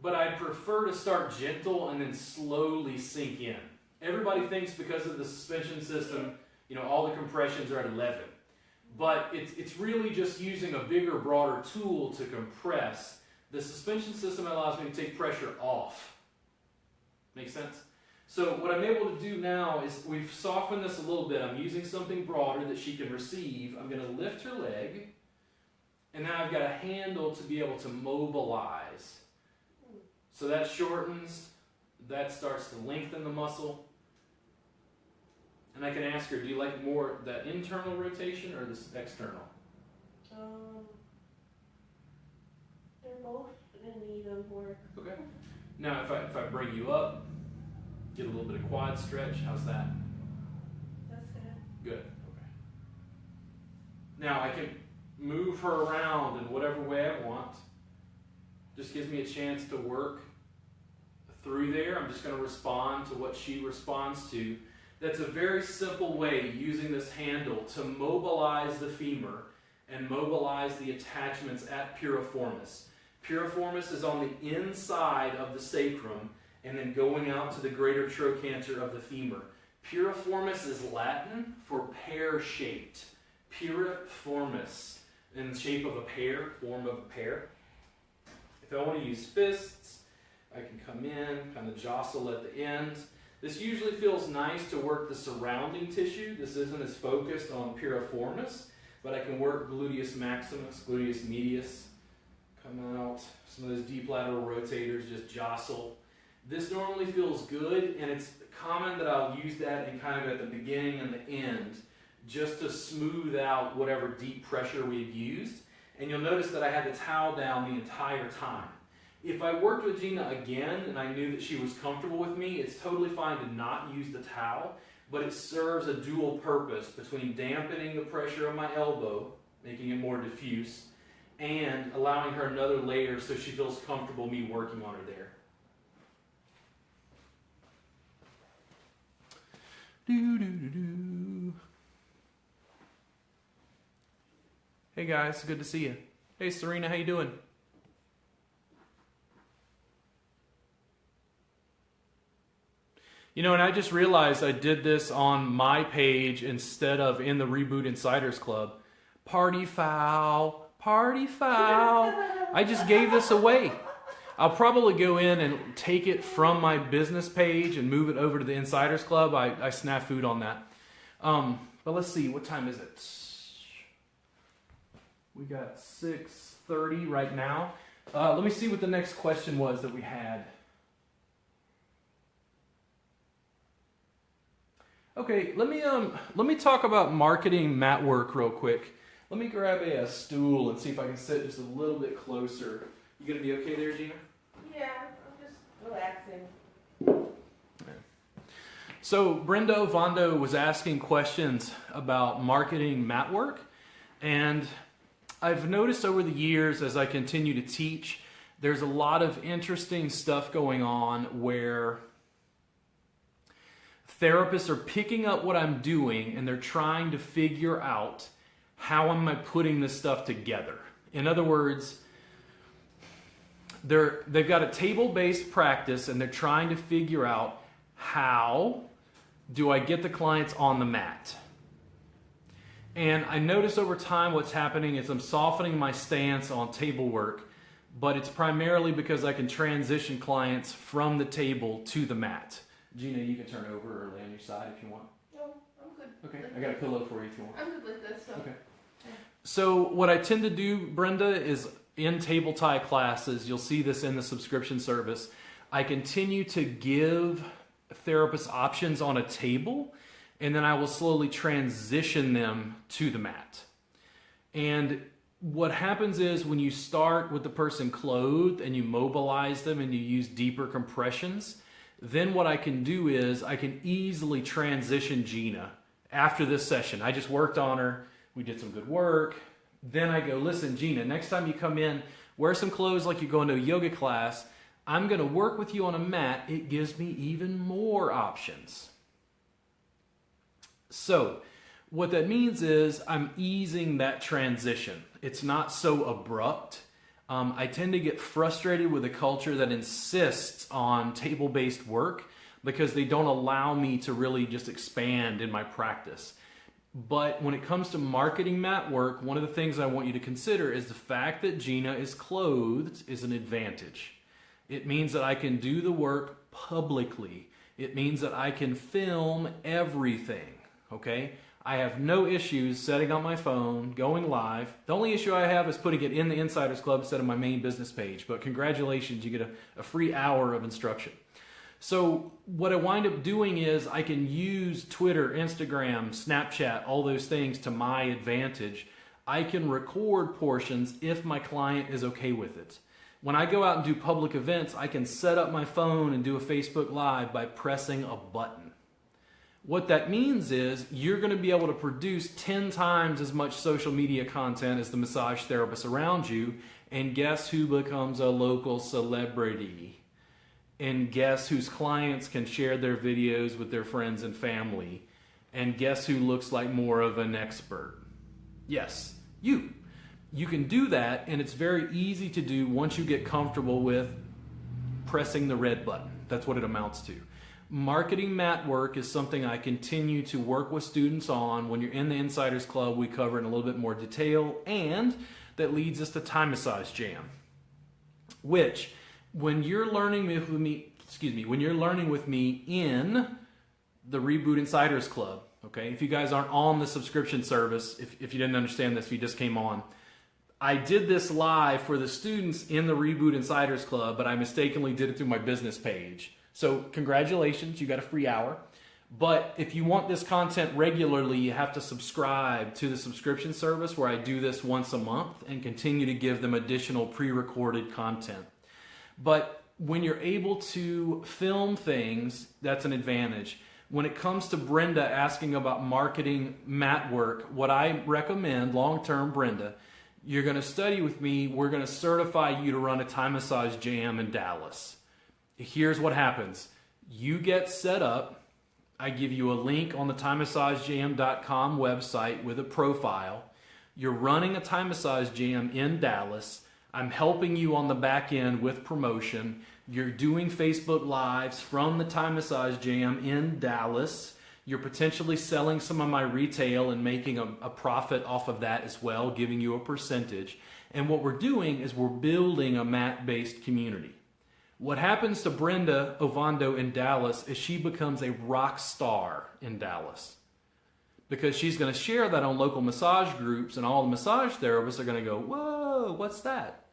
[SPEAKER 1] but I prefer to start gentle and then slowly sink in. Everybody thinks because of the suspension system, all the compressions are at 11. But it's really just using a bigger, broader tool to compress. The suspension system allows me to take pressure off. Make sense? So what I'm able to do now is we've softened this a little bit. I'm using something broader that she can receive. I'm going to lift her leg, and now I've got a handle to be able to mobilize. So that shortens, that starts to lengthen the muscle. And I can ask her, do you like more that internal rotation or this external?
[SPEAKER 2] They're both in need of work.
[SPEAKER 1] Okay. Now if I bring you up, get a little bit of quad stretch, how's that?
[SPEAKER 2] That's good.
[SPEAKER 1] Good. Okay. Now I can move her around in whatever way I want. Just gives me a chance to work through there. I'm just going to respond to what she responds to. That's a very simple way, using this handle, to mobilize the femur and mobilize the attachments at piriformis. Piriformis is on the inside of the sacrum and then going out to the greater trochanter of the femur. Piriformis is Latin for pear-shaped. Piriformis, in the shape of a pear, form of a pear. If I want to use fists, I can come in, kind of jostle at the end. This usually feels nice to work the surrounding tissue. This isn't as focused on piriformis, but I can work gluteus maximus, gluteus medius, come out. Some of those deep lateral rotators just jostle. This normally feels good, and it's common that I'll use that in kind of at the beginning and the end, just to smooth out whatever deep pressure we've used. And you'll notice that I had the towel down the entire time. If I worked with Gina again and I knew that she was comfortable with me, it's totally fine to not use the towel, but it serves a dual purpose between dampening the pressure of my elbow, making it more diffuse, and allowing her another layer so she feels comfortable me working on her there. Hey guys, good to see you. Hey Serena, how you doing? And I just realized I did this on my page instead of in the Reboot Insiders Club. Party foul, party foul. I just gave this away. I'll probably go in and take it from my business page and move it over to the Insiders Club. I snafu'd on that. But let's see, what time is it? We got 6:30 right now. Let me see what the next question was that we had. Okay, let me talk about marketing mat work real quick. Let me grab a stool and see if I can sit just a little bit closer. You gonna be okay there, Gina?
[SPEAKER 2] Yeah, I'm just relaxing.
[SPEAKER 1] So Brendo Vondo was asking questions about marketing mat work, and I've noticed over the years as I continue to teach, there's a lot of interesting stuff going on where therapists are picking up what I'm doing and they're trying to figure out how am I putting this stuff together. In other words, they've got a table-based practice and they're trying to figure out how do I get the clients on the mat. And I notice over time what's happening is I'm softening my stance on table work, but it's primarily because I can transition clients from the table to the mat. Gina, you can turn over or lay on your side if you want.
[SPEAKER 2] No, I'm good.
[SPEAKER 1] Okay, I got a pillow for you if you want.
[SPEAKER 2] I'm good with this. So.
[SPEAKER 1] Okay. So what I tend to do, Brenda, is in table tie classes, you'll see this in the subscription service, I continue to give therapists options on a table, and then I will slowly transition them to the mat. And what happens is when you start with the person clothed and you mobilize them and you use deeper compressions, then what I can do is I can easily transition Gina after this session. I just worked on her. We did some good work. Then I go, listen, Gina, next time you come in, wear some clothes like you're going to a yoga class. I'm going to work with you on a mat. It gives me even more options. So what that means is I'm easing that transition. It's not so abrupt. I tend to get frustrated with a culture that insists on table-based work because they don't allow me to really just expand in my practice. But when it comes to marketing mat work, one of the things I want you to consider is the fact that Gina is clothed is an advantage. It means that I can do the work publicly. It means that I can film everything, okay? I have no issues setting up my phone, going live. The only issue I have is putting it in the Insiders Club instead of my main business page. But congratulations, you get a free hour of instruction. So what I wind up doing is I can use Twitter, Instagram, Snapchat, all those things to my advantage. I can record portions if my client is okay with it. When I go out and do public events, I can set up my phone and do a Facebook Live by pressing a button. What that means is you're going to be able to produce 10 times as much social media content as the massage therapists around you, and guess who becomes a local celebrity? And guess whose clients can share their videos with their friends and family? And guess who looks like more of an expert? Yes, you. You can do that, and it's very easy to do once you get comfortable with pressing the red button. That's what it amounts to. Marketing mat work is something I continue to work with students on. When you're in the Insiders Club, we cover it in a little bit more detail, and that leads us to Thigh Massage Jam, which when you're learning with me, when you're learning with me in the Reboot Insiders Club, okay, if you guys aren't on the subscription service, if you didn't understand this, if you just came on, I did this live for the students in the Reboot Insiders Club, but I mistakenly did it through my business page. So congratulations, you got a free hour. But if you want this content regularly, you have to subscribe to the subscription service where I do this once a month and continue to give them additional pre-recorded content. But when you're able to film things, that's an advantage. When it comes to Brenda asking about marketing mat work, what I recommend long-term, Brenda, you're going to study with me. We're going to certify you to run a Thigh Massage Jam in Dallas. Here's what happens. You get set up. I give you a link on the tighmassagejam.com website with a profile. You're running a Thigh Massage Jam in Dallas. I'm helping you on the back end with promotion. You're doing Facebook Lives from the Thigh Massage Jam in Dallas. You're potentially selling some of my retail and making a profit off of that as well, giving you a percentage. And what we're doing is we're building a mat-based community. What happens to Brenda Ovando in Dallas is she becomes a rock star in Dallas, because she's going to share that on local massage groups, and all the massage therapists are going to go, whoa, what's that?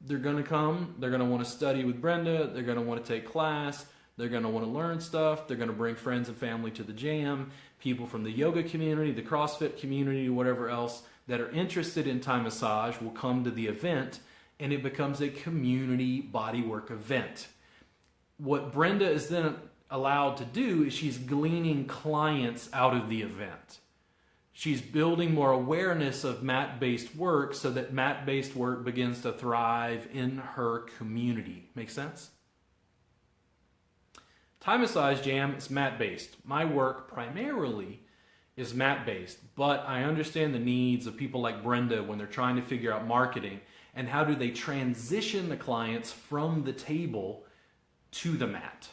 [SPEAKER 1] They're going to come, they're going to want to study with Brenda, they're going to want to take class, they're going to want to learn stuff, they're going to bring friends and family to the jam, people from the yoga community, the CrossFit community, whatever else that are interested in Thigh massage will come to the event, and it becomes a community bodywork event. What Brenda is then allowed to do is she's gleaning clients out of the event. She's building more awareness of mat-based work so that mat-based work begins to thrive in her community. Make sense? Thigh Massage Jam is mat-based. My work primarily is mat-based, but I understand the needs of people like Brenda when they're trying to figure out marketing and how do they transition the clients from the table to the mat.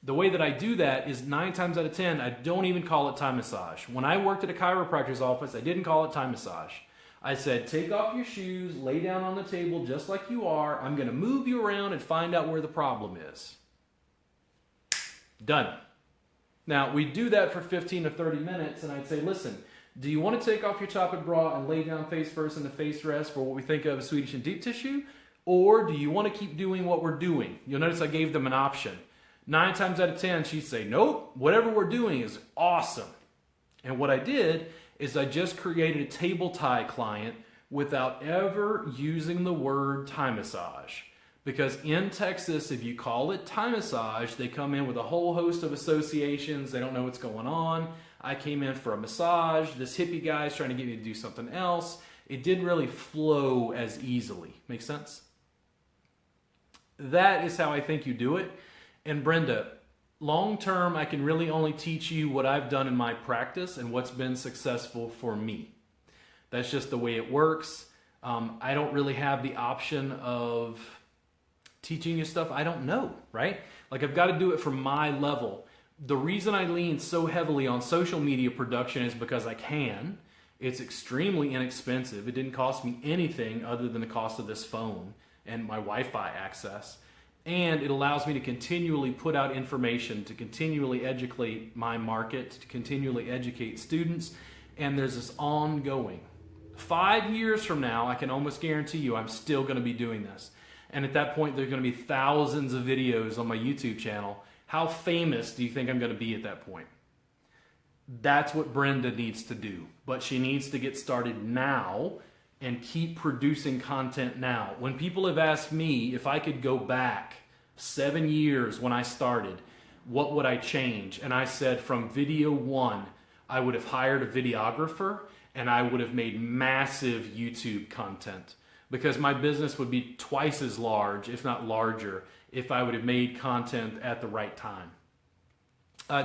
[SPEAKER 1] The way that I do that is 9 times out of 10, I don't even call it Thigh massage. When I worked at a chiropractor's office, I didn't call it Thigh massage. I said, take off your shoes, lay down on the table just like you are. I'm going to move you around and find out where the problem is. Done. Now, we do that for 15 to 30 minutes, and I'd say, listen, do you want to take off your top and bra and lay down face first in the face rest for what we think of as Swedish and deep tissue? Or do you want to keep doing what we're doing? You'll notice I gave them an option. 9 times out of 10, she'd say, nope, whatever we're doing is awesome. And what I did is I just created a table tie client without ever using the word Thigh massage. Because in Texas, if you call it Thigh massage, they come in with a whole host of associations. They don't know what's going on. I came in for a massage. This hippie guy is trying to get me to do something else. It didn't really flow as easily. Make sense? That is how I think you do it. And Brenda, long term, I can really only teach you what I've done in my practice and what's been successful for me. That's just the way it works. I don't really have the option of teaching you stuff I don't know, right? Like I've got to do it from my level. The reason I lean so heavily on social media production is because I can. It's extremely inexpensive. It didn't cost me anything other than the cost of this phone and my Wi-Fi access. And it allows me to continually put out information, to continually educate my market, to continually educate students. And there's this ongoing. 5 years from now, I can almost guarantee you I'm still going to be doing this. And at that point, there's going to be thousands of videos on my YouTube channel. How famous do you think I'm going to be at that point? That's what Brenda needs to do. But she needs to get started now and keep producing content now. When people have asked me if I could go back 7 years when I started, what would I change? And I said from video 1, I would have hired a videographer and I would have made massive YouTube content because my business would be twice as large, if not larger, if I would have made content at the right time.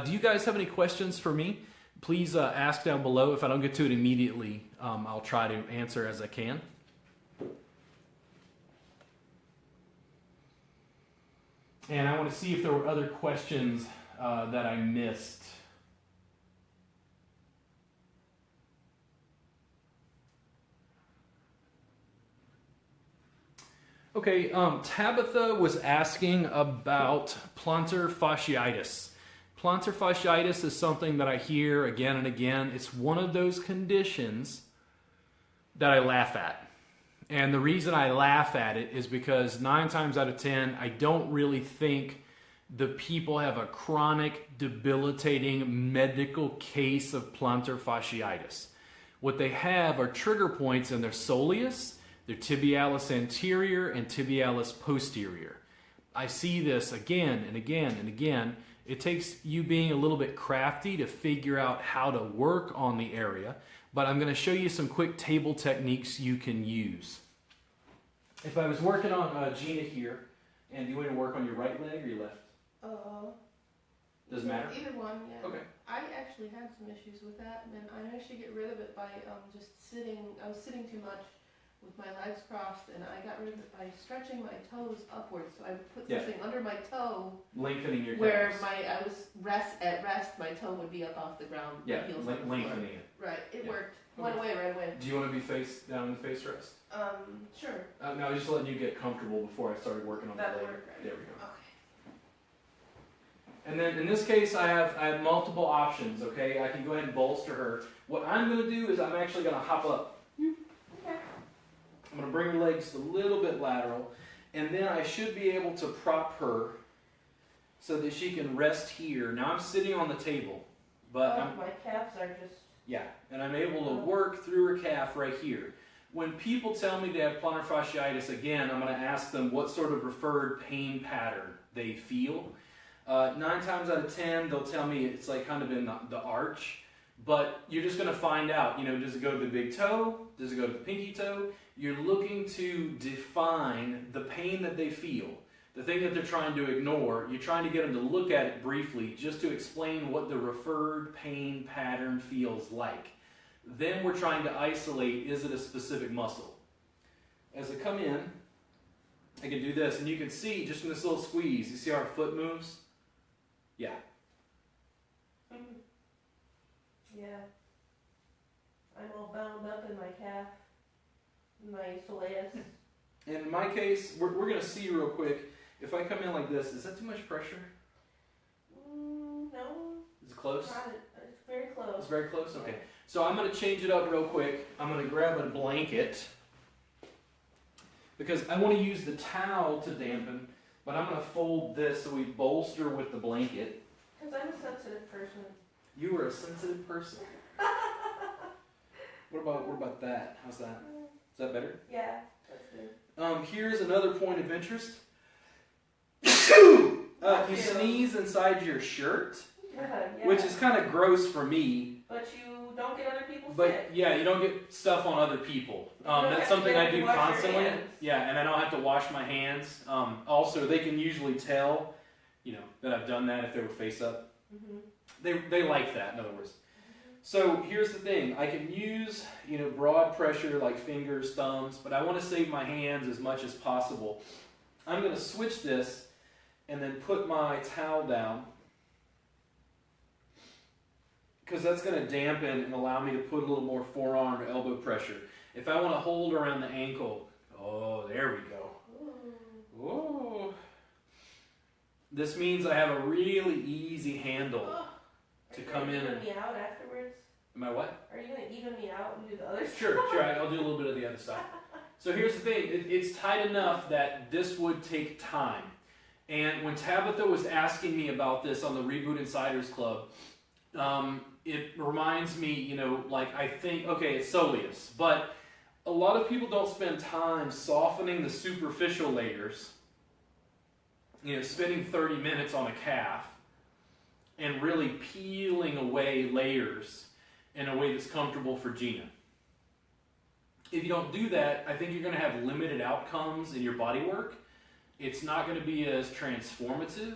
[SPEAKER 1] Do you guys have any questions for me? Please ask down below. If I don't get to it immediately, I'll try to answer as I can. And I want to see if there were other questions that I missed. Okay, Tabitha was asking about plantar fasciitis. Plantar fasciitis is something that I hear again and again. It's one of those conditions that I laugh at. And the reason I laugh at it is because 9 times out of 10, I don't really think the people have a chronic, debilitating medical case of plantar fasciitis. What they have are trigger points in their soleus, their tibialis anterior and tibialis posterior. I see this again and again and again. It takes you being a little bit crafty to figure out how to work on the area, but I'm going to show you some quick table techniques you can use. If I was working on Gina here, and do you want to work on your right leg or your left? Doesn't matter?
[SPEAKER 2] Either one, yeah.
[SPEAKER 1] Okay.
[SPEAKER 2] I actually had some issues with that, and then I managed to get rid of it by just sitting. I was sitting too much with my legs crossed, and I got rid of it by stretching my toes upwards. So I would put something under my toe,
[SPEAKER 1] lengthening your
[SPEAKER 2] where
[SPEAKER 1] calves.
[SPEAKER 2] I was at rest, my toe would be up off the ground.
[SPEAKER 1] Yeah, lengthening it.
[SPEAKER 2] Right, it worked.
[SPEAKER 1] Okay.
[SPEAKER 2] Went away right away.
[SPEAKER 1] Do you want to be face down in the face rest?
[SPEAKER 2] Sure.
[SPEAKER 1] No, I was just letting you get comfortable before I started working on the leg.
[SPEAKER 2] That'll work, right?
[SPEAKER 1] There we go.
[SPEAKER 2] Okay.
[SPEAKER 1] And then in this case, I have multiple options. Okay, I can go ahead and bolster her. What I'm going to do is I'm actually going to hop up.
[SPEAKER 2] Okay.
[SPEAKER 1] I'm going to bring her legs a little bit lateral, and then I should be able to prop her so that she can rest here. Now I'm sitting on the table, but
[SPEAKER 2] my calves are just...
[SPEAKER 1] Yeah, and I'm able to work through her calf right here. When people tell me they have plantar fasciitis, again, I'm going to ask them what sort of referred pain pattern they feel. 9 times out of 10, they'll tell me it's like kind of in the arch. But you're just going to find out, does it go to the big toe? Does it go to the pinky toe? You're looking to define the pain that they feel. The thing that they're trying to ignore, you're trying to get them to look at it briefly just to explain what the referred pain pattern feels like. Then we're trying to isolate, is it a specific muscle? As I come in, I can do this, and you can see just in this little squeeze, you see how our foot moves? Yeah.
[SPEAKER 2] Yeah. I'm all bound up in my calf, my soleus.
[SPEAKER 1] And in my case, we're going to see real quick. If I come in like this, is that too much pressure?
[SPEAKER 2] No.
[SPEAKER 1] Is it close?
[SPEAKER 2] It's very close.
[SPEAKER 1] It's very close? Okay. So I'm going to change it up real quick. I'm going to grab a blanket because I want to use the towel to dampen, but I'm going to fold this so we bolster with the blanket.
[SPEAKER 2] Because I'm a sensitive person.
[SPEAKER 1] You are a sensitive person. What about that? How's that? Is that better?
[SPEAKER 2] Yeah, that's good.
[SPEAKER 1] Here's another point of interest. You sneeze inside your shirt, which is kind of gross for me.
[SPEAKER 2] But you don't get other people
[SPEAKER 1] But
[SPEAKER 2] sick.
[SPEAKER 1] yeah, you don't get stuff on other people. That's something I do constantly. Yeah, and I don't have to wash my hands. Also, they can usually tell, that I've done that if they were face up.
[SPEAKER 2] Mm-hmm.
[SPEAKER 1] They like that, in other words. So here's the thing, I can use, broad pressure like fingers, thumbs, but I want to save my hands as much as possible. I'm going to switch this and then put my towel down, because that's going to dampen and allow me to put a little more forearm or elbow pressure. If I want to hold around the ankle, oh, there we go. Whoa. This means I have a really easy handle to come in.
[SPEAKER 2] Are you going to even me out afterwards?
[SPEAKER 1] Am I what?
[SPEAKER 2] Are you going to even me out and do the other side?
[SPEAKER 1] Sure, I'll do a little bit of the other side. So here's the thing, it's tight enough that this would take time. And when Tabitha was asking me about this on the Reboot Insiders Club, it reminds me, I think, okay, it's soleus, but a lot of people don't spend time softening the superficial layers, spending 30 minutes on a calf and really peeling away layers in a way that's comfortable for Gina. If you don't do that, I think you're going to have limited outcomes in your body work. It's not going to be as transformative.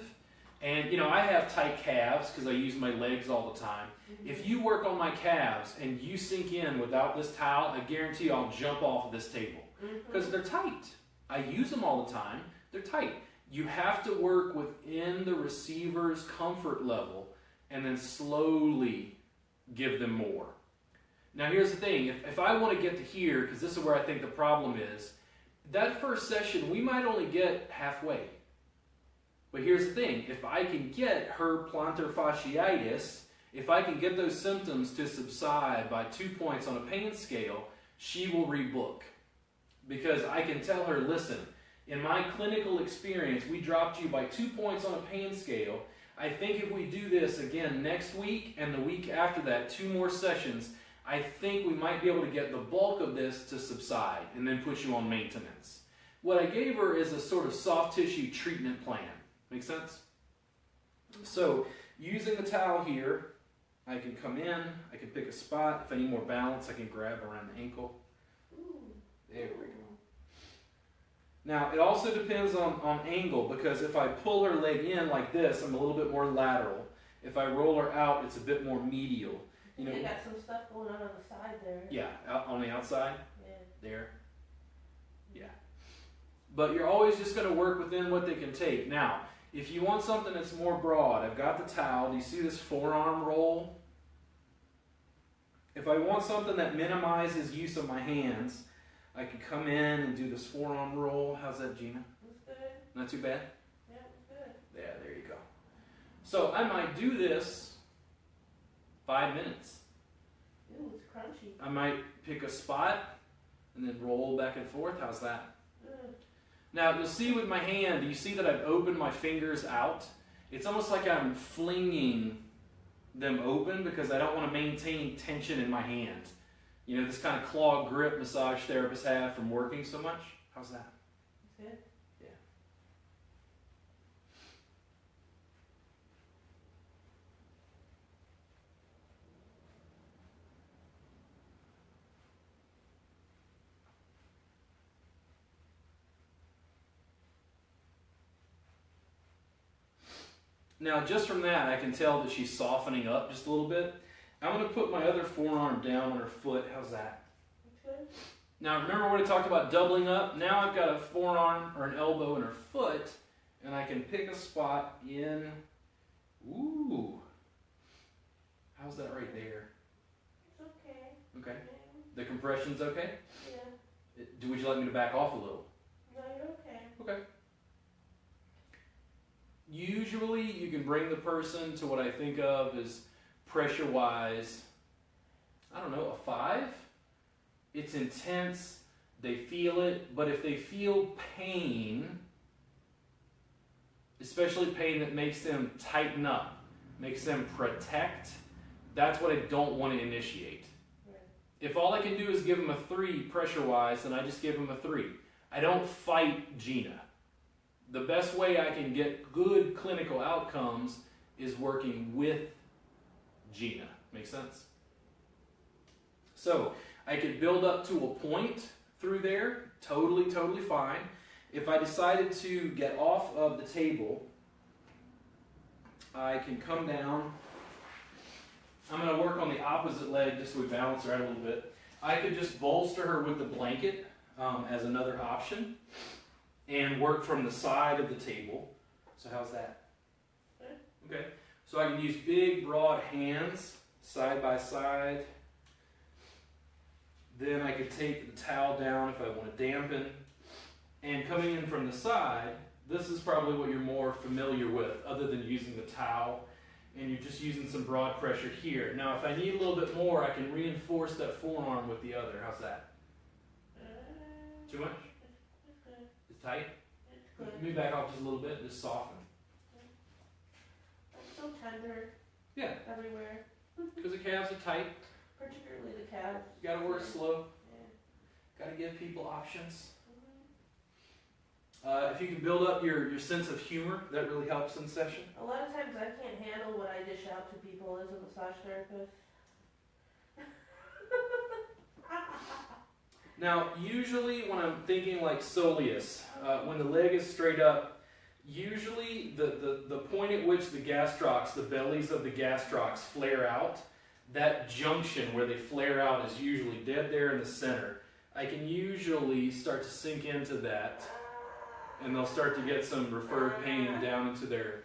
[SPEAKER 1] And, I have tight calves because I use my legs all the time. If you work on my calves and you sink in without this towel, I guarantee you I'll jump off of this table. Because they're tight. I use them all the time. They're tight. You have to work within the receiver's comfort level and then slowly give them more. Now here's the thing. If I want to get to here, because this is where I think the problem is, that first session we might only get halfway. But here's the thing, if I can get her plantar fasciitis, if I can get those symptoms to subside by 2 points on a pain scale, she will rebook. Because I can tell her, listen, in my clinical experience, we dropped you by 2 points on a pain scale. I think if we do this again next week and the week after that, 2 more sessions, I think we might be able to get the bulk of this to subside and then put you on maintenance. What I gave her is a sort of soft tissue treatment plan. Make sense? So, using the towel here, I can come in, I can pick a spot. If I need more balance, I can grab around the ankle. There we go. Now, it also depends on angle, because if I pull her leg in like this, I'm a little bit more lateral. If I roll her out, it's a bit more medial.
[SPEAKER 2] They got some stuff going on the side there.
[SPEAKER 1] Yeah, on the outside.
[SPEAKER 2] Yeah.
[SPEAKER 1] There. Yeah. But you're always just going to work within what they can take. Now, if you want something that's more broad, I've got the towel. Do you see this forearm roll? If I want something that minimizes use of my hands, I can come in and do this forearm roll. How's that, Gina?
[SPEAKER 2] That's good.
[SPEAKER 1] Not too bad?
[SPEAKER 2] Yeah, that's good.
[SPEAKER 1] Yeah, there you go. So I might do this 5 minutes.
[SPEAKER 2] Ooh, it's crunchy.
[SPEAKER 1] I might pick a spot and then roll back and forth. How's that? Now, you'll see with my hand, do you see that I've opened my fingers out? It's almost like I'm flinging them open because I don't want to maintain tension in my hand. This kind of claw grip massage therapists have from working so much. How's that?
[SPEAKER 2] That's good.
[SPEAKER 1] Yeah. Now, just from that, I can tell that she's softening up just a little bit. I'm going to put my other forearm down on her foot. How's that?
[SPEAKER 2] Okay.
[SPEAKER 1] Now, remember when I talked about doubling up? Now I've got a forearm or an elbow in her foot, and I can pick a spot in. Ooh. How's that right there?
[SPEAKER 2] It's okay.
[SPEAKER 1] Okay. The compression's okay?
[SPEAKER 2] Yeah.
[SPEAKER 1] Would you like me to back off a little?
[SPEAKER 2] No, you're okay.
[SPEAKER 1] Okay. Usually you can bring the person to what I think of as pressure-wise, I don't know, a 5. It's intense, they feel it, but if they feel pain, especially pain that makes them tighten up, makes them protect, that's what I don't want to initiate.
[SPEAKER 2] Right.
[SPEAKER 1] If all I can do is give them a 3 pressure-wise, then I just give them a 3. I don't fight Gina. The best way I can get good clinical outcomes is working with Gina. Make sense? So, I could build up to a point through there, totally fine. If I decided to get off of the table, I can come down. I'm going to work on the opposite leg just so we balance her out a little bit. I could just bolster her with the blanket as another option and work from the side of the table. So how's that? Okay. So I can use big, broad hands side by side. Then I could take the towel down if I want to dampen. And coming in from the side, this is probably what you're more familiar with other than using the towel. And you're just using some broad pressure here. Now if I need a little bit more, I can reinforce that forearm with the other. How's that? Too much? It's tight? Move back off just a little bit, just soften.
[SPEAKER 2] It's so tender.
[SPEAKER 1] Yeah.
[SPEAKER 2] Everywhere.
[SPEAKER 1] Because the calves are tight.
[SPEAKER 2] Particularly the calves.
[SPEAKER 1] You gotta work slow.
[SPEAKER 2] Yeah.
[SPEAKER 1] Gotta give people options. If you can build up your sense of humor, that really helps in session.
[SPEAKER 2] A lot of times I can't handle what I dish out to people as a massage therapist.
[SPEAKER 1] Now, usually when I'm thinking like soleus, when the leg is straight up, usually the point at which the gastrocs, the bellies of the gastrocs flare out, that junction where they flare out is usually dead there in the center. I can usually start to sink into that, and they'll start to get some referred pain down into their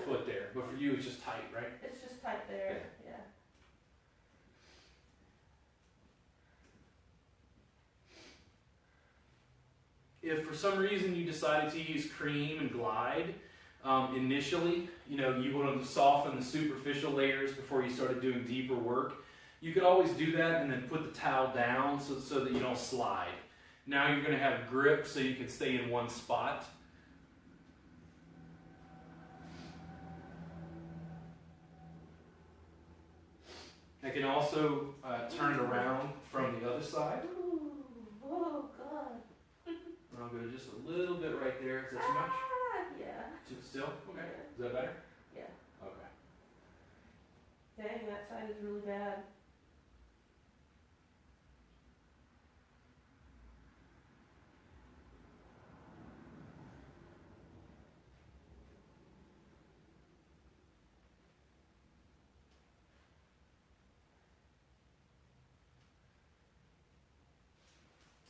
[SPEAKER 1] foot there. But for you, it's just tight, right?
[SPEAKER 2] It's just tight there, yeah.
[SPEAKER 1] If for some reason you decided to use cream and glide initially, you want to soften the superficial layers before you started doing deeper work, you could always do that and then put the towel down so that you don't slide. Now you're going to have grip so you can stay in one spot. I can also turn it around from the other side.
[SPEAKER 2] Ooh, oh God.
[SPEAKER 1] And I'll go just a little bit right there. Is that too much?
[SPEAKER 2] Yeah.
[SPEAKER 1] Still? Okay.
[SPEAKER 2] Yeah.
[SPEAKER 1] Is that better?
[SPEAKER 2] Yeah.
[SPEAKER 1] Okay.
[SPEAKER 2] Dang, that side is really bad.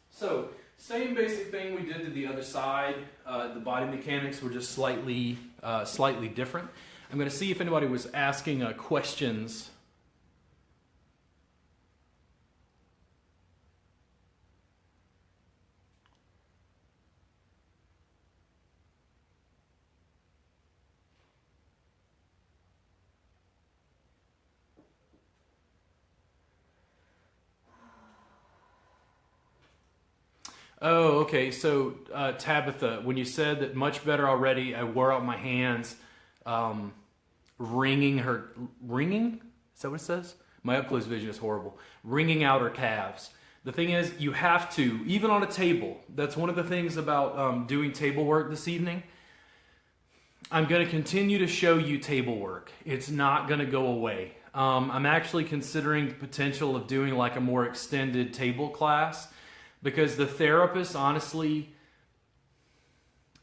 [SPEAKER 1] So, same basic thing we did to the other side. The body mechanics were just slightly different. I'm going to see if anybody was asking questions. Oh, okay. So, Tabitha, when you said that much better already, I wore out my hands, wringing? Is that what it says? My up close vision is horrible. Wringing out her calves. The thing is, you have to, even on a table. That's one of the things about doing table work this evening. I'm going to continue to show you table work. It's not going to go away. I'm actually considering the potential of doing like a more extended table class. Because the therapists, honestly,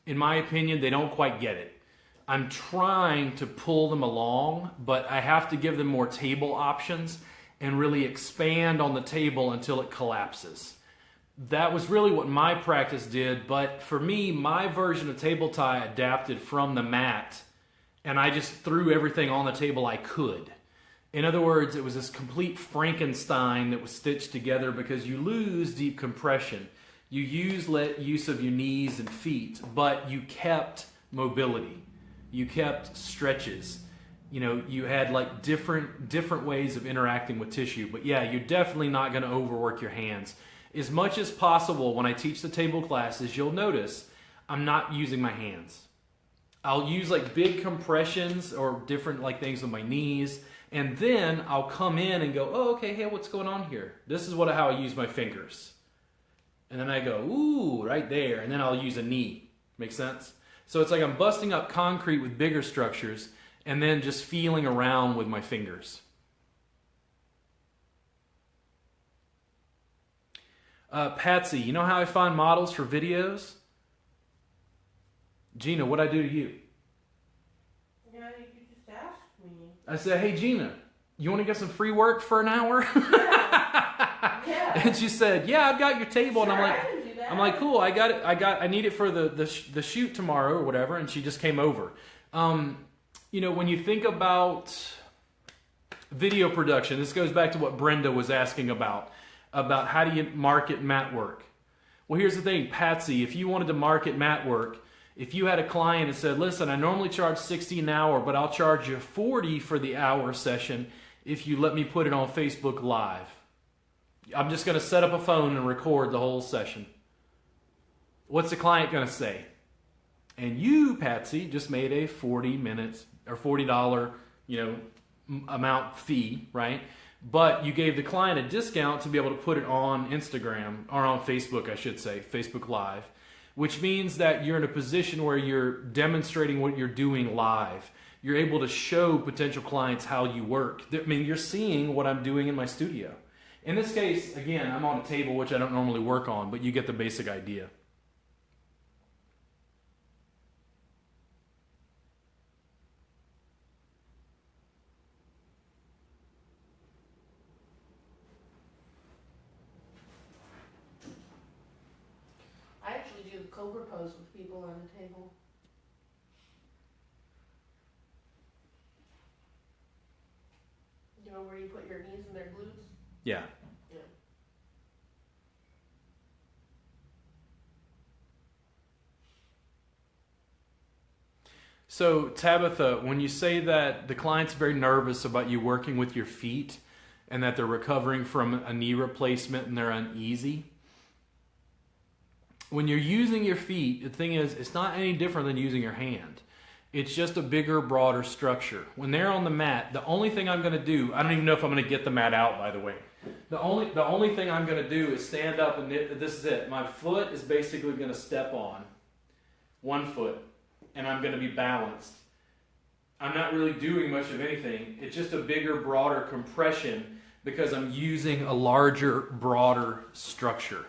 [SPEAKER 1] in my opinion, they don't quite get it. I'm trying to pull them along, but I have to give them more table options and really expand on the table until it collapses. That was really what my practice did, but for me, my version of table tie adapted from the mat, and I just threw everything on the table I could. In other words, it was this complete Frankenstein that was stitched together because you lose deep compression. You use of your knees and feet, but you kept mobility. You kept stretches. You had like different ways of interacting with tissue. But yeah, you're definitely not going to overwork your hands. As much as possible, when I teach the table classes, you'll notice I'm not using my hands. I'll use like big compressions or different like things with my knees. And then I'll come in and go, oh, okay, hey, what's going on here? This is how I use my fingers. And then I go, ooh, right there. And then I'll use a knee. Make sense? So it's like I'm busting up concrete with bigger structures and then just feeling around with my fingers. Patsy, you know how I find models for videos? Gina, what'd I do to you?
[SPEAKER 2] Yeah, you just asked me.
[SPEAKER 1] I said, hey, Gina, you want to get some free work for an hour?
[SPEAKER 2] Yeah.
[SPEAKER 1] And she said, yeah, I've got your table.
[SPEAKER 2] Sure,
[SPEAKER 1] And
[SPEAKER 2] I can do that.
[SPEAKER 1] I'm like, cool, I got it. I need it for the shoot tomorrow or whatever. And she just came over. You know, when you think about video production, this goes back to what Brenda was asking about how do you market mat work. Well, here's the thing, Patsy, if you wanted to market mat work, if you had a client and said, listen, I normally charge $60 an hour, but I'll charge you $40 for the hour session if you let me put it on Facebook Live. I'm just going to set up a phone and record the whole session. What's the client going to say? And you, Patsy, just made a 40 minutes or $40, amount fee, right? But you gave the client a discount to be able to put it on Instagram, or on Facebook, I should say, Facebook Live, which means that you're in a position where you're demonstrating what you're doing live. You're able to show potential clients how you work. I mean, you're seeing what I'm doing in my studio. In this case, again, I'm on a table, which I don't normally work on, but you get the basic idea.
[SPEAKER 2] I actually do the cobra pose with people on the table. You know, where you put your knees in their glutes?
[SPEAKER 1] Yeah.
[SPEAKER 2] Yeah.
[SPEAKER 1] So, Tabitha, when you say that the client's very nervous about you working with your feet and that they're recovering from a knee replacement and they're uneasy, when you're using your feet, the thing is, it's not any different than using your hand. It's just a bigger, broader structure. When they're on the mat, the only thing I'm going to do, I don't even know if I'm going to get the mat out, by the way. The only thing I'm going to do is stand up, and this is it. My foot is basically going to step on one foot, and I'm going to be balanced. I'm not really doing much of anything. It's just a bigger, broader compression because I'm using a larger, broader structure.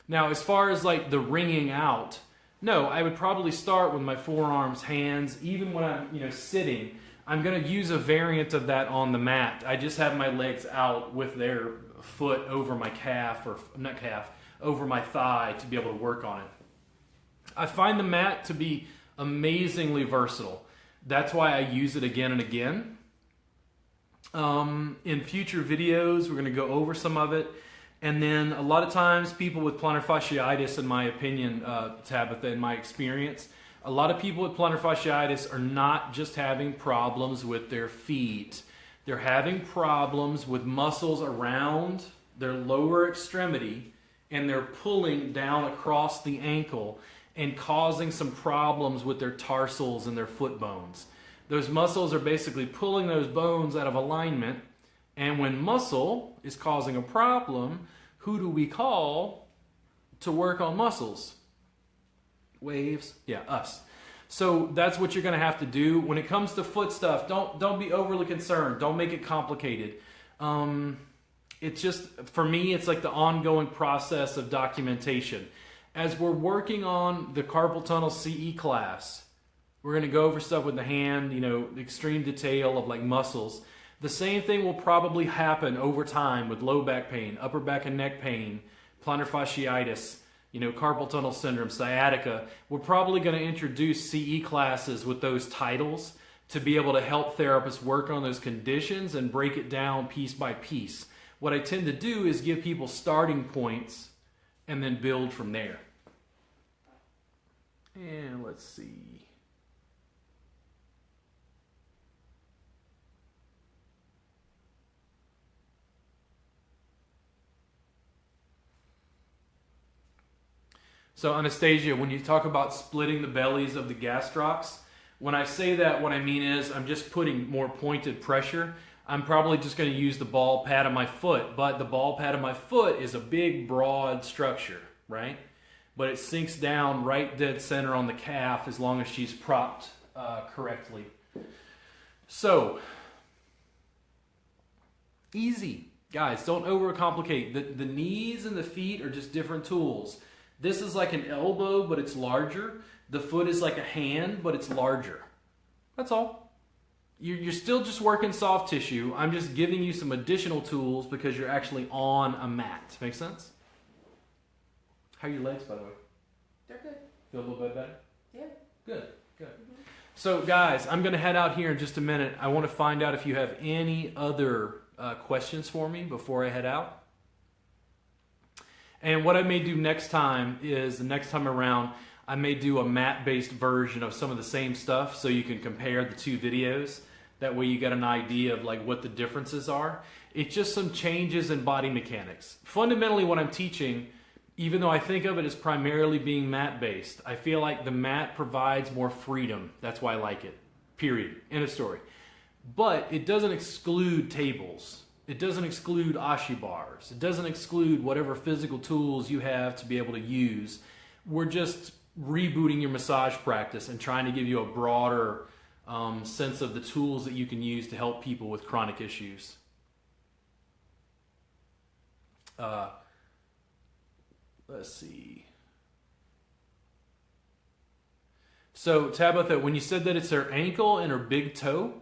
[SPEAKER 1] Now, as far as like the wringing out, no, I would probably start with my forearms, hands. Even when I'm sitting, I'm going to use a variant of that on the mat. I just have my legs out with their foot over my calf, or not calf, over my thigh to be able to work on it. I find the mat to be amazingly versatile. That's why I use it again and again. In future videos, we're going to go over some of it. And then a lot of times people with plantar fasciitis, in my opinion, Tabitha, in my experience, a lot of people with plantar fasciitis are not just having problems with their feet. They're having problems with muscles around their lower extremity, and they're pulling down across the ankle and causing some problems with their tarsals and their foot bones. Those muscles are basically pulling those bones out of alignment. And when muscle is causing a problem, who do we call to work on muscles? Waves? Yeah, us. So that's what you're going to have to do. When it comes to foot stuff, don't be overly concerned. Don't make it complicated. It's just, for me, it's like the ongoing process of documentation. As we're working on the carpal tunnel CE class, we're going to go over stuff with the hand, extreme detail of like muscles. The same thing will probably happen over time with low back pain, upper back and neck pain, plantar fasciitis, carpal tunnel syndrome, sciatica. We're probably going to introduce CE classes with those titles to be able to help therapists work on those conditions and break it down piece by piece. What I tend to do is give people starting points and then build from there. And let's see. So Anastasia, when you talk about splitting the bellies of the gastrocs, when I say that, what I mean is I'm just putting more pointed pressure. I'm probably just going to use the ball pad of my foot, but the ball pad of my foot is a big, broad structure, right? But it sinks down right dead center on the calf as long as she's propped correctly. So, easy. Guys, don't overcomplicate. The knees and the feet are just different tools. This is like an elbow, but it's larger. The foot is like a hand, but it's larger. That's all. you're still just working soft tissue. I'm just giving you some additional tools because you're actually on a mat. Make sense? How are your legs, by the way?
[SPEAKER 2] They're good.
[SPEAKER 1] Feel a little bit better?
[SPEAKER 2] Yeah.
[SPEAKER 1] Good. So, guys, I'm going to head out here in just a minute. I want to find out if you have any other questions for me before I head out. And what I may do next time is, the next time around, I may do a mat-based version of some of the same stuff so you can compare the two videos. That way you get an idea of like what the differences are. It's just some changes in body mechanics. Fundamentally, what I'm teaching, even though I think of it as primarily being mat-based, I feel like the mat provides more freedom. That's why I like it. Period. End of story. But it doesn't exclude tables. It doesn't exclude ashi bars. It doesn't exclude whatever physical tools you have to be able to use. We're just rebooting your massage practice and trying to give you a broader sense of the tools that you can use to help people with chronic issues. Let's see. So Tabitha, when you said that it's her ankle and her big toe,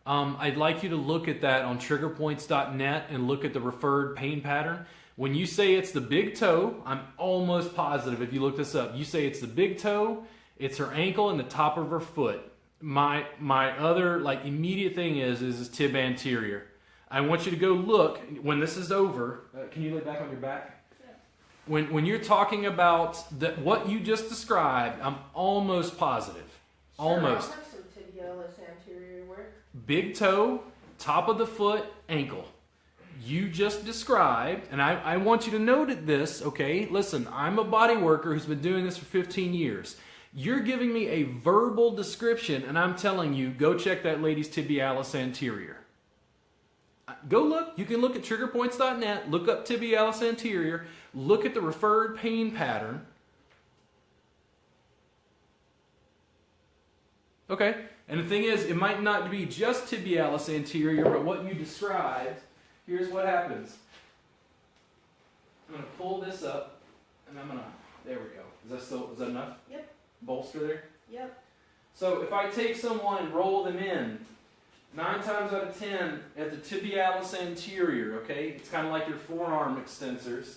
[SPEAKER 1] I'd like you to look at that on triggerpoints.net and look at the referred pain pattern. When you say it's the big toe, I'm almost positive if you look this up, you say it's the big toe, it's her ankle and the top of her foot. My other like immediate thing is tib anterior. I want you to go look when this is over. Can you lay back on your back? When you're talking about what you just described, I'm almost positive.
[SPEAKER 2] Sure,
[SPEAKER 1] Almost.
[SPEAKER 2] I'll have some tibialis anterior work.
[SPEAKER 1] Big toe, top of the foot, ankle. You just described, and I want you to note this, okay? Listen, I'm a body worker who's been doing this for 15 years. You're giving me a verbal description, and I'm telling you, go check that lady's tibialis anterior. Go look. You can look at triggerpoints.net, look up tibialis anterior, look at the referred pain pattern. Okay, and the thing is, it might not be just tibialis anterior, but what you described, here's what happens. I'm going to pull this up, and I'm going to, there we go. Is that enough?
[SPEAKER 2] Yep.
[SPEAKER 1] Bolster there?
[SPEAKER 2] Yep.
[SPEAKER 1] So if I take someone and roll them in, 9 times out of 10 at the tibialis anterior, okay? It's kind of like your forearm extensors.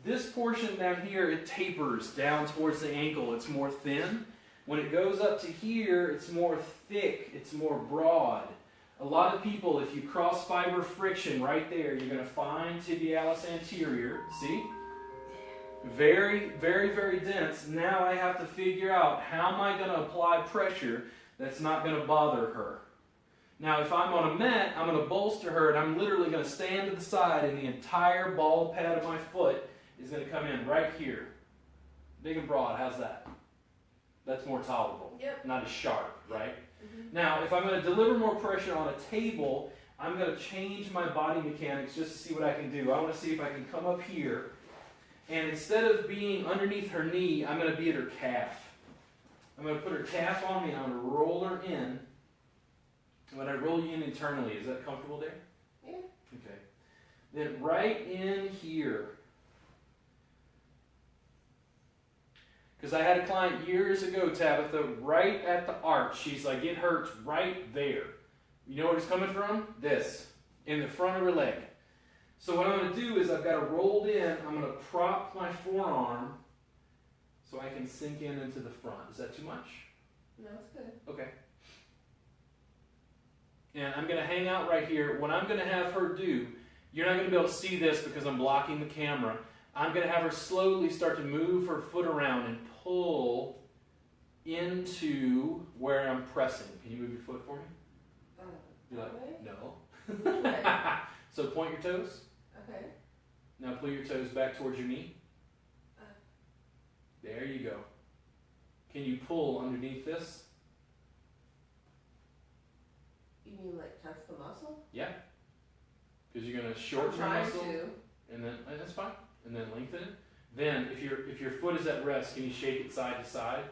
[SPEAKER 1] This portion down here, it tapers down towards the ankle. It's more thin. When it goes up to here, it's more thick. It's more broad. A lot of people, if you cross fiber friction right there, you're going to find tibialis anterior. See? Very, very, very dense. Now I have to figure out how am I going to apply pressure that's not going to bother her. Now, if I'm on a mat, I'm going to bolster her, and I'm literally going to stand to the side, and the entire ball pad of my foot is going to come in right here. Big and broad, how's that? That's more tolerable.
[SPEAKER 2] Yep.
[SPEAKER 1] Not as sharp, right?
[SPEAKER 2] Mm-hmm.
[SPEAKER 1] Now, if I'm going to deliver more pressure on a table, I'm going to change my body mechanics just to see what I can do. I want to see if I can come up here, and instead of being underneath her knee, I'm going to be at her calf. I'm going to put her calf on me, and I'm going to roll her in. When I roll you in internally, is that comfortable there?
[SPEAKER 2] Yeah.
[SPEAKER 1] Okay. Then right in here. Because I had a client years ago, Tabitha, right at the arch. She's like, it hurts right there. You know where it's coming from? This. In the front of her leg. So what I'm going to do is I've got it rolled in. I'm going to prop my forearm so I can sink in into the front. Is that too much?
[SPEAKER 2] No, it's good.
[SPEAKER 1] Okay. And I'm going to hang out right here. What I'm going to have her do, you're not going to be able to see this because I'm blocking the camera. I'm going to have her slowly start to move her foot around and pull into where I'm pressing. Can you move your foot for me? You're like, no. So point your toes.
[SPEAKER 2] Okay.
[SPEAKER 1] Now pull your toes back towards your knee. There you go. Can you pull underneath this?
[SPEAKER 2] You mean like tense the muscle?
[SPEAKER 1] Yeah. Because you're going to shorten your
[SPEAKER 2] I'm
[SPEAKER 1] muscle.
[SPEAKER 2] trying to.
[SPEAKER 1] And then, that's fine. And then lengthen it. Then, if your foot is at rest, can you shake it side to side?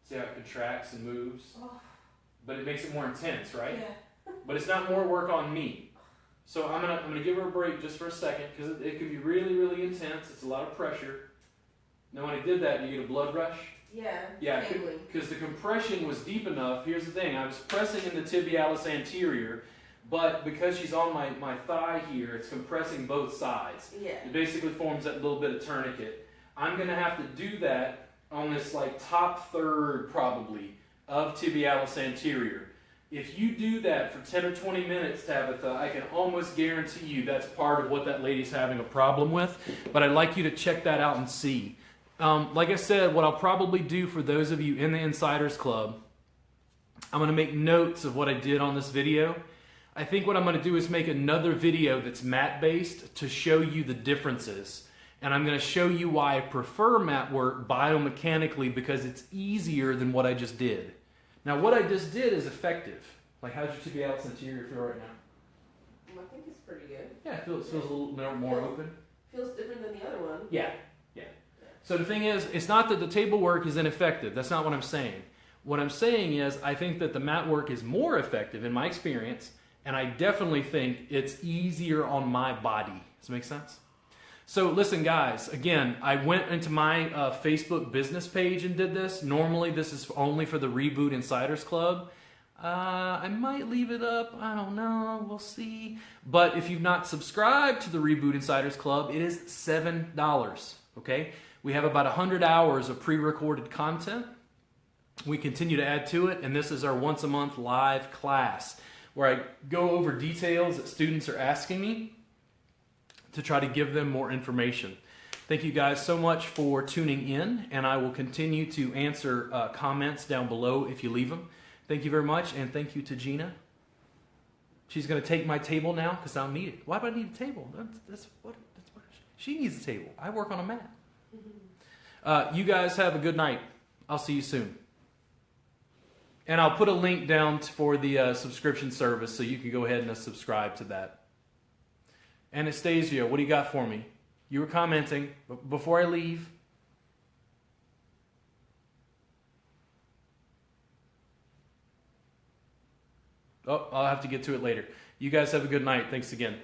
[SPEAKER 1] See how it contracts and moves?
[SPEAKER 2] Oh.
[SPEAKER 1] But it makes it more intense, right?
[SPEAKER 2] Yeah.
[SPEAKER 1] But it's not more work on me. So I'm gonna give her a break just for a second because it can be really, really intense. It's a lot of pressure. Now when I did that, you get a blood rush. Yeah,
[SPEAKER 2] tingling.
[SPEAKER 1] because the compression was deep enough. Here's the thing, I was pressing in the tibialis anterior, but because she's on my thigh here, it's compressing both sides.
[SPEAKER 2] Yeah.
[SPEAKER 1] It basically forms that little bit of tourniquet. I'm going to have to do that on this like top third probably of tibialis anterior. If you do that for 10 or 20 minutes, Tabitha, I can almost guarantee you that's part of what that lady's having a problem with. But I'd like you to check that out and see. Like I said, what I'll probably do for those of you in the Insiders Club, I'm going to make notes of what I did on this video. I think what I'm going to do is make another video that's mat-based to show you the differences. And I'm going to show you why I prefer mat work biomechanically, because it's easier than what I just did. Now, what I just did is effective. Like, how's your tibialis anterior feel right now?
[SPEAKER 2] I think it's pretty good.
[SPEAKER 1] Yeah, it feels a little more open.
[SPEAKER 2] Feels different than the other one.
[SPEAKER 1] Yeah. So the thing is, it's not that the table work is ineffective. That's not what I'm saying. What I'm saying is, I think that the mat work is more effective in my experience, and I definitely think it's easier on my body. Does that make sense? So listen, guys, again, I went into my Facebook business page and did this. Normally, this is only for the Reboot Insiders Club. I might leave it up. I don't know. We'll see. But if you've not subscribed to the Reboot Insiders Club, it is $7. Okay? We have about 100 hours of pre-recorded content. We continue to add to it, and this is our once-a-month live class where I go over details that students are asking me to try to give them more information. Thank you guys so much for tuning in, and I will continue to answer comments down below if you leave them. Thank you very much, and thank you to Gina. She's going to take my table now because I don't need it. Why do I need a table? That's what she needs a table. I work on a mat. You guys have a good night. I'll see you soon. And I'll put a link down for the subscription service so you can go ahead and subscribe to that. Anastasia, what do you got for me? You were commenting before I leave. Oh, I'll have to get to it later. You guys have a good night. Thanks again.